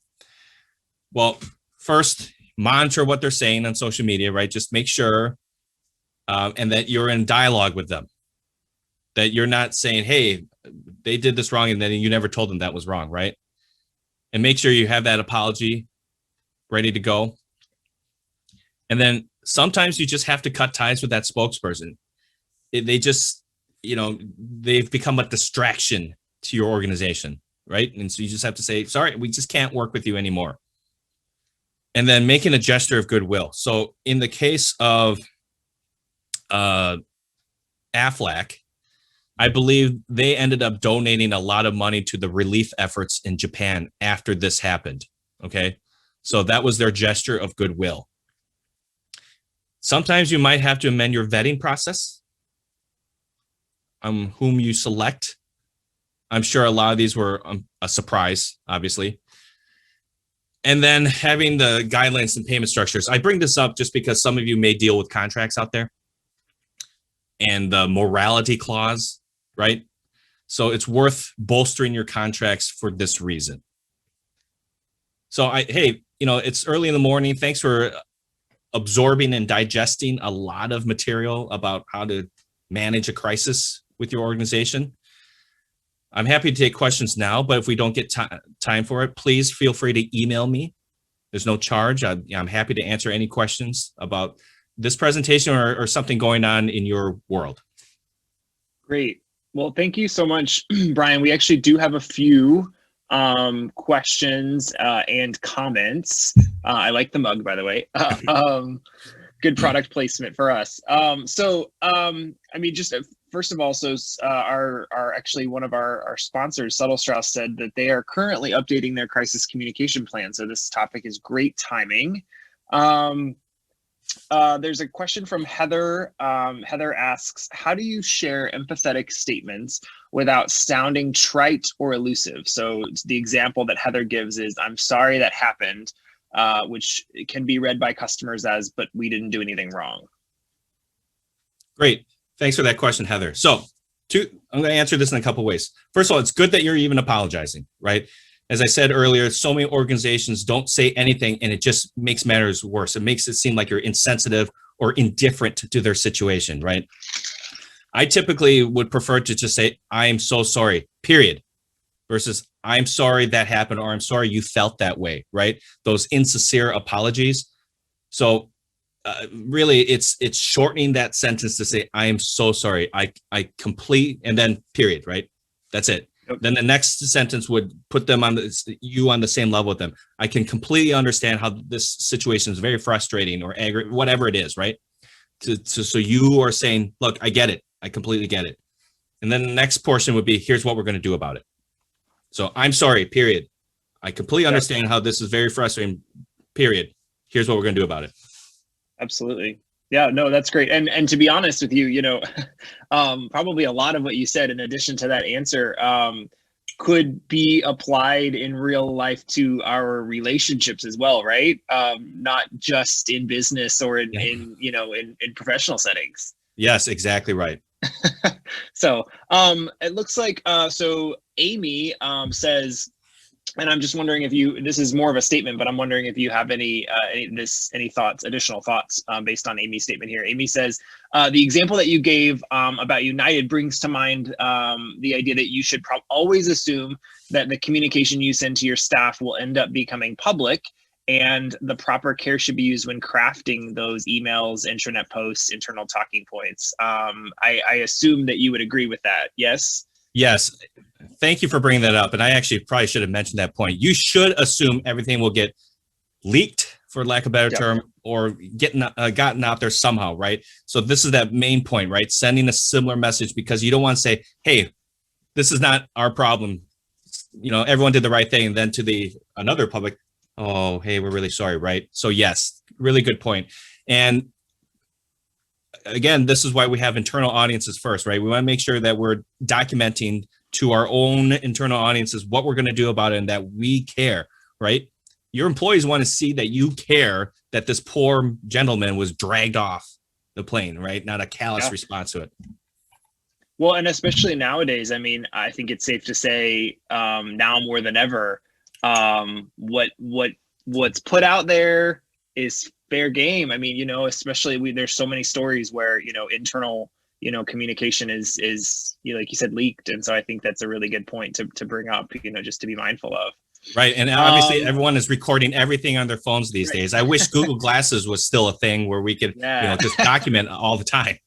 Well, first, monitor what they're saying on social media, right? Just make sure and that you're in dialogue with them, that you're not saying, hey, they did this wrong, and then you never told them that was wrong, right? and make sure you have that apology ready to go. And then sometimes you just have to cut ties with that spokesperson. They just, they've become a distraction to your organization, right? And so you just have to say, sorry, we just can't work with you anymore. And then making a gesture of goodwill. So in the case of Aflac, I believe they ended up donating a lot of money to the relief efforts in Japan after this happened. Okay. So that was their gesture of goodwill. Sometimes you might have to amend your vetting process, whom you select. I'm sure a lot of these were a surprise, obviously. And then having the guidelines and payment structures. I bring this up just because some of you may deal with contracts out there and the morality clause, right? So it's worth bolstering your contracts for this reason. So it's early in the morning. Thanks for absorbing and digesting a lot of material about how to manage a crisis with your organization. I'm happy to take questions now, but if we don't get time for it, please feel free to email me. There's no charge. I'm happy to answer any questions about this presentation or something going on in your world. Great. Well, thank you so much, Brian. We actually do have a few questions and comments. I like the mug, by the way. Good product placement for us. Just first of all, our actually one of our sponsors, Suttle-Straus, said that they are currently updating their crisis communication plan. So this topic is great timing. There's a question from Heather. Heather asks, how do you share empathetic statements without sounding trite or elusive? So the example that Heather gives is, I'm sorry that happened, which can be read by customers as, but we didn't do anything wrong. Great. Thanks for that question, Heather. So I'm going to answer this in a couple ways. First of all, it's good that you're even apologizing, right? As I said earlier, so many organizations don't say anything, and it just makes matters worse. It makes it seem like you're insensitive or indifferent to their situation, right? I typically would prefer to just say, I am so sorry, period, versus I'm sorry that happened, or I'm sorry you felt that way, right? Those insincere apologies. So really, it's shortening that sentence to say, I am so sorry, I complete, and then period, right? That's it. Then the next sentence would put them on you on the same level with them. I can completely understand how this situation is very frustrating or aggravating, whatever it is, right? So you are saying, look, I get it. I completely get it. And then the next portion would be, here's what we're going to do about it. So I'm sorry, period. I completely understand how this is very frustrating, period. Here's what we're going to do about it. Absolutely. Yeah, no, that's great. And to be honest with you, probably a lot of what you said in addition to that answer could be applied in real life to our relationships as well, right? Not just in business or in professional settings. Yes, exactly right. So it looks like so Amy says, and I'm just wondering if this is more of a statement, but I'm wondering if you have any additional thoughts based on Amy's statement here. Amy says, the example that you gave about United brings to mind the idea that you should always assume that the communication you send to your staff will end up becoming public, and the proper care should be used when crafting those emails, intranet posts, internal talking points. I assume that you would agree with that, yes? Yes. Thank you for bringing that up. And I actually probably should have mentioned that point. You should assume everything will get leaked, for lack of a better term, or gotten out there somehow, right? So this is that main point, right? Sending a similar message, because you don't want to say, hey, this is not our problem. Everyone did the right thing. And then to another public, oh, hey, we're really sorry, right? So yes, really good point. And again, this is why we have internal audiences first, right? We want to make sure that we're documenting to our own internal audiences what we're going to do about it and that we care, right? Your employees want to see that you care that this poor gentleman was dragged off the plane, right? Not a callous response to it. Well, and especially nowadays, I think it's safe to say now more than ever, what's put out there is fair game. Especially there's so many stories where, internal, communication is like you said, leaked. And so I think that's a really good point to bring up, just to be mindful of. Right. And obviously Um, everyone is recording everything on their phones these days. I wish Google Glasses was still a thing where we could, just document all the time.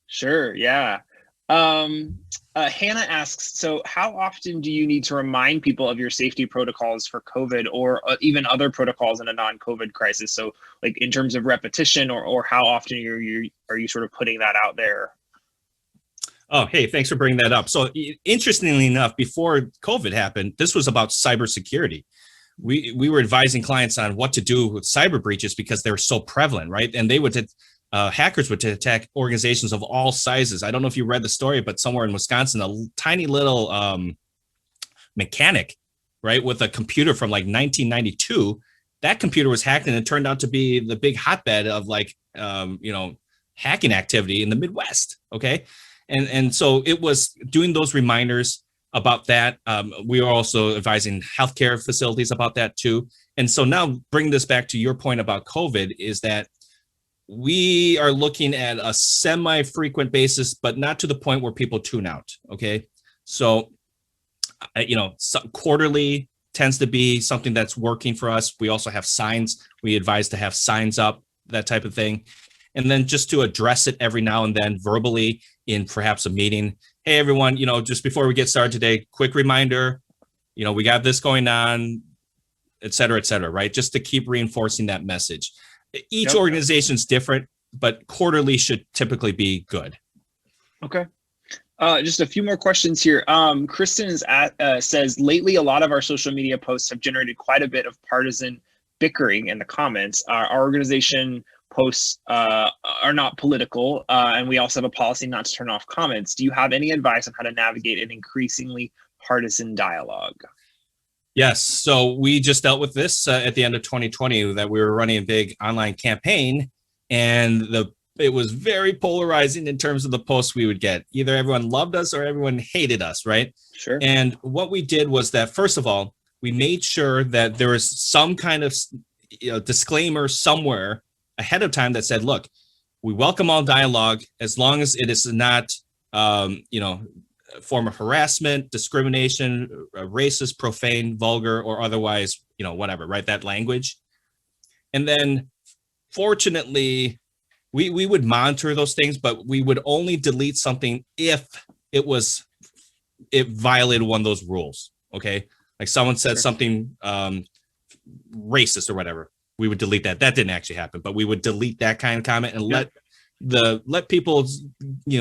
Sure. Yeah. Hannah asks, so how often do you need to remind people of your safety protocols for COVID or even other protocols in a non-COVID crisis? So like in terms of repetition or how often are you sort of putting that out there? Oh, hey, thanks for bringing that up. So interestingly enough, before COVID happened, this was about cybersecurity. We were advising clients on what to do with cyber breaches because they were so prevalent, right? And they would hackers would attack organizations of all sizes. I don't know if you read the story, but somewhere in Wisconsin, a tiny little mechanic, right, with a computer from like 1992, that computer was hacked and it turned out to be the big hotbed of like, hacking activity in the Midwest. Okay. And so it was doing those reminders about that. We are also advising healthcare facilities about that too. And so now bring this back to your point about COVID is that we are looking at a semi-frequent basis, but not to the point where people tune out. Okay. So, quarterly tends to be something that's working for us. We also have signs. We advise to have signs up, that type of thing. And then just to address it every now and then verbally in perhaps a meeting. Hey, everyone, just before we get started today, quick reminder, we got this going on, et cetera, right? Just to keep reinforcing that message. Each organization's different, but quarterly should typically be good. Okay. Just a few more questions here. Kristen says, lately, a lot of our social media posts have generated quite a bit of partisan bickering in the comments. Our organization posts are not political, and we also have a policy not to turn off comments. Do you have any advice on how to navigate an increasingly partisan dialogue? Yes. So we just dealt with this at the end of 2020 that we were running a big online campaign, and it was very polarizing in terms of the posts we would get. Either everyone loved us or everyone hated us, right? Sure. And what we did was that, first of all, we made sure that there was some kind of disclaimer somewhere ahead of time that said, look, we welcome all dialogue as long as it is not, form of harassment, discrimination, racist, profane, vulgar, or otherwise, whatever, right? That language. And then fortunately, we would monitor those things, but we would only delete something if it violated one of those rules. Okay. Like someone said something racist or whatever, we would delete that. That didn't actually happen, but we would delete that kind of comment and let people,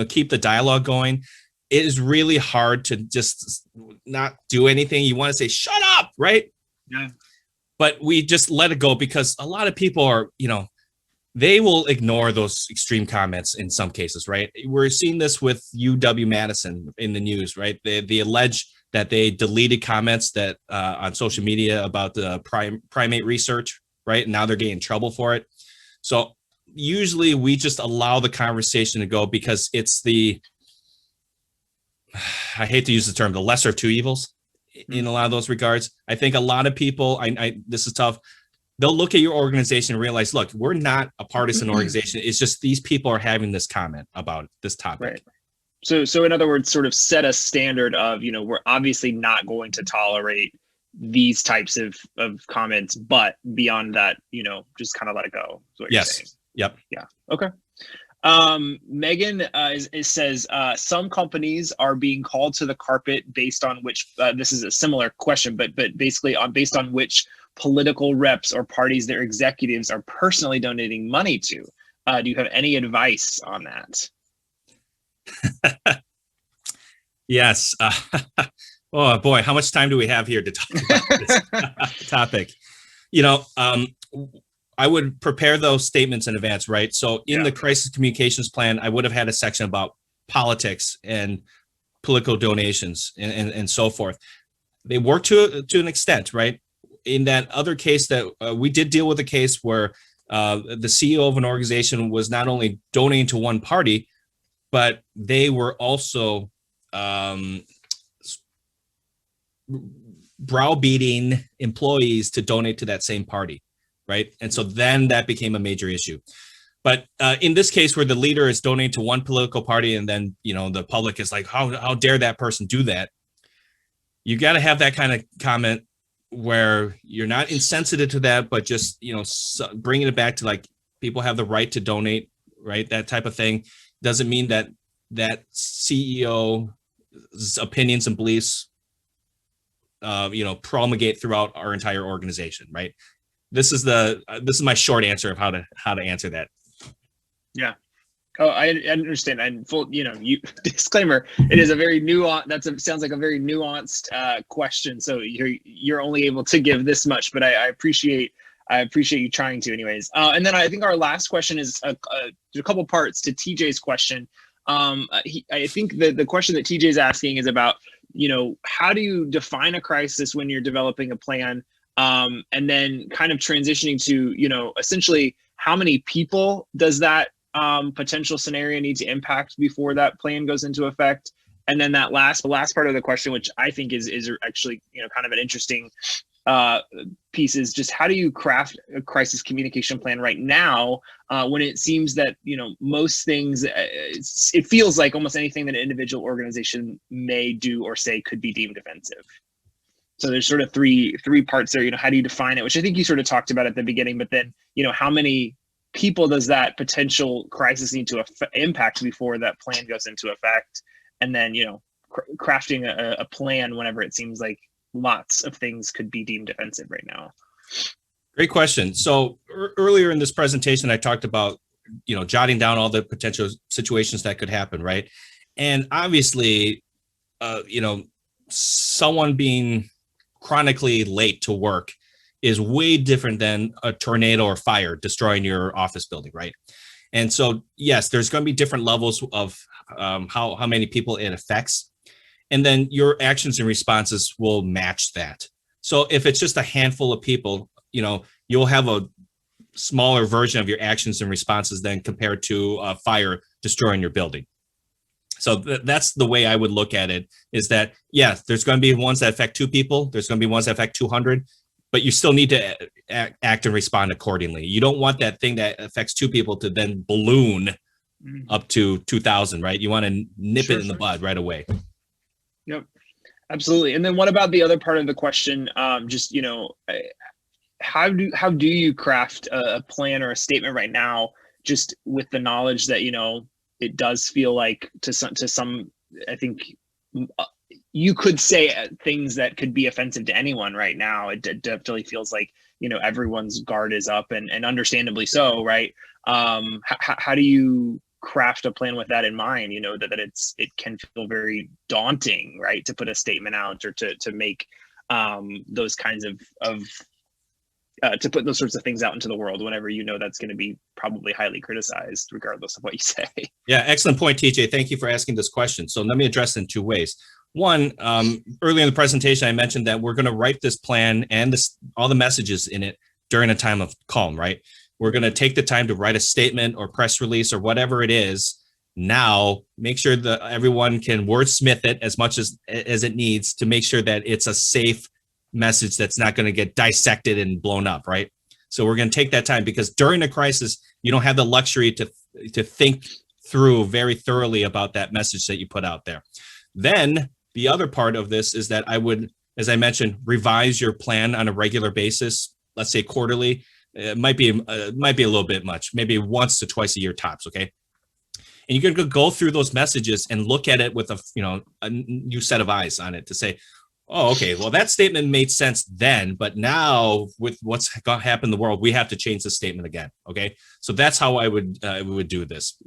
keep the dialogue going. It is really hard to just not do anything. You want to say, shut up, right? Yeah. But we just let it go because a lot of people are, they will ignore those extreme comments in some cases, right? We're seeing this with UW-Madison in the news, right? They allege that they deleted comments that on social media about the primate research, right? And now they're getting in trouble for it. So usually we just allow the conversation to go because it's I hate to use the term, the lesser of two evils in a lot of those regards. I think a lot of people, this is tough. They'll look at your organization and realize, look, we're not a partisan organization. It's just these people are having this comment about this topic. Right. So in other words, sort of set a standard of, we're obviously not going to tolerate these types of comments, but beyond that, just kind of let it go. Is what you're saying. Yep. Yeah. Okay. Megan says some companies are being called to the carpet based on which this is a similar question, but basically based on which political reps or parties their executives are personally donating money to. Do you have any advice on that? Yes. Oh boy, how much time do we have here to talk about this topic? I would prepare those statements in advance, right? So in the crisis communications plan, I would have had a section about politics and political donations and so forth. They work to an extent, right? In that other case that we did deal with a case where the CEO of an organization was not only donating to one party, but they were also browbeating employees to donate to that same party. Right. And so then that became a major issue. But in this case, where the leader is donating to one political party and then, the public is like, how dare that person do that? You got to have that kind of comment where you're not insensitive to that, but just, bringing it back to like people have the right to donate, right? That type of thing doesn't mean that CEO's opinions and beliefs, promulgate throughout our entire organization, right? This is my short answer of how to answer that. Yeah. Oh, I understand. And full, disclaimer, it is a very nuanced, sounds like a very nuanced question. So you're only able to give this much, but I appreciate you trying to anyways. And then I think our last question is a couple parts to TJ's question. I think the question that TJ is asking is about, how do you define a crisis when you're developing a plan? And then kind of transitioning to, essentially how many people does that potential scenario need to impact before that plan goes into effect? And then the last part of the question, which I think is actually, kind of an interesting piece, is just how do you craft a crisis communication plan right now when it seems that, most things, it feels like almost anything that an individual organization may do or say could be deemed offensive. So there's sort of three parts there. How do you define it, which I think you sort of talked about at the beginning, but then, how many people does that potential crisis need to impact before that plan goes into effect? And then, crafting a plan whenever it seems like lots of things could be deemed offensive right now. Great question. So earlier in this presentation, I talked about, jotting down all the potential situations that could happen, right? And obviously, someone being chronically late to work is way different than a tornado or fire destroying your office building, right? And so, yes, there's going to be different levels of how many people it affects. And then your actions and responses will match that. So if it's just a handful of people, you'll have a smaller version of your actions and responses than compared to a fire destroying your building. So that's the way I would look at it, is that, yeah, there's going to be ones that affect 2 people. There's going to be ones that affect 200. But you still need to act and respond accordingly. You don't want that thing that affects 2 people to then balloon up to 2,000, right? You want to nip it in the bud right away. Yep, absolutely. And then what about the other part of the question? Just, how do you craft a plan or a statement right now, just with the knowledge that, it does feel like to some, I think, you could say things that could be offensive to anyone right now. It definitely feels like, everyone's guard is up, and understandably so, right? How do you craft a plan with that in mind? That it can feel very daunting, right, to put a statement out, or to make those kinds of to put those sorts of things out into the world whenever that's going to be probably highly criticized, regardless of what you say. Yeah, excellent point, TJ. Thank you for asking this question. So let me address it in 2 ways. One, earlier in the presentation, I mentioned that we're going to write this plan and all the messages in it during a time of calm, right? We're going to take the time to write a statement or press release or whatever it is. Now, make sure that everyone can wordsmith it as much as it needs to make sure that it's a safe message that's not going to get dissected and blown up, right? So we're going to take that time, because during a crisis, you don't have the luxury to think through very thoroughly about that message that you put out there. Then the other part of this is that I would, as I mentioned, revise your plan on a regular basis, let's say quarterly. It might be a little bit much, maybe once to twice a year tops, okay? And you're going to go through those messages and look at it with a new set of eyes on it to say, oh, okay, well, that statement made sense then, but now with what's happened in the world, we have to change the statement again, okay? So that's how I would do this,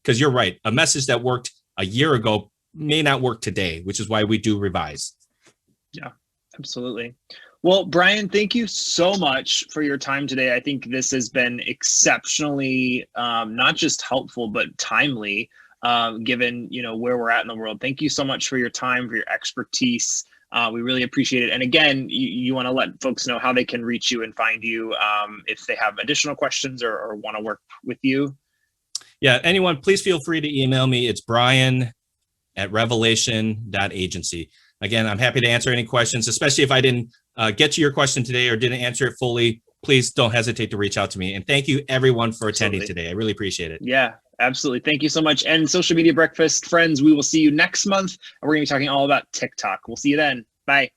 because you're right. A message that worked a year ago may not work today, which is why we do revise. Yeah, absolutely. Well, Brian, thank you so much for your time today. I think this has been exceptionally not just helpful, but timely, given where we're at in the world. Thank you so much for your time, for your expertise. We really appreciate it. And again, you want to let folks know how they can reach you and find you if they have additional questions or want to work with you. Yeah, anyone, please feel free to email me. It's brian@revelation.agency. Again, I'm happy to answer any questions, especially if I didn't get to your question today or didn't answer it fully. Please don't hesitate to reach out to me. And thank you, everyone, for attending today. I really appreciate it. Yeah, absolutely. Thank you so much. And Social Media Breakfast friends, we will see you next month. We're going to be talking all about TikTok. We'll see you then. Bye.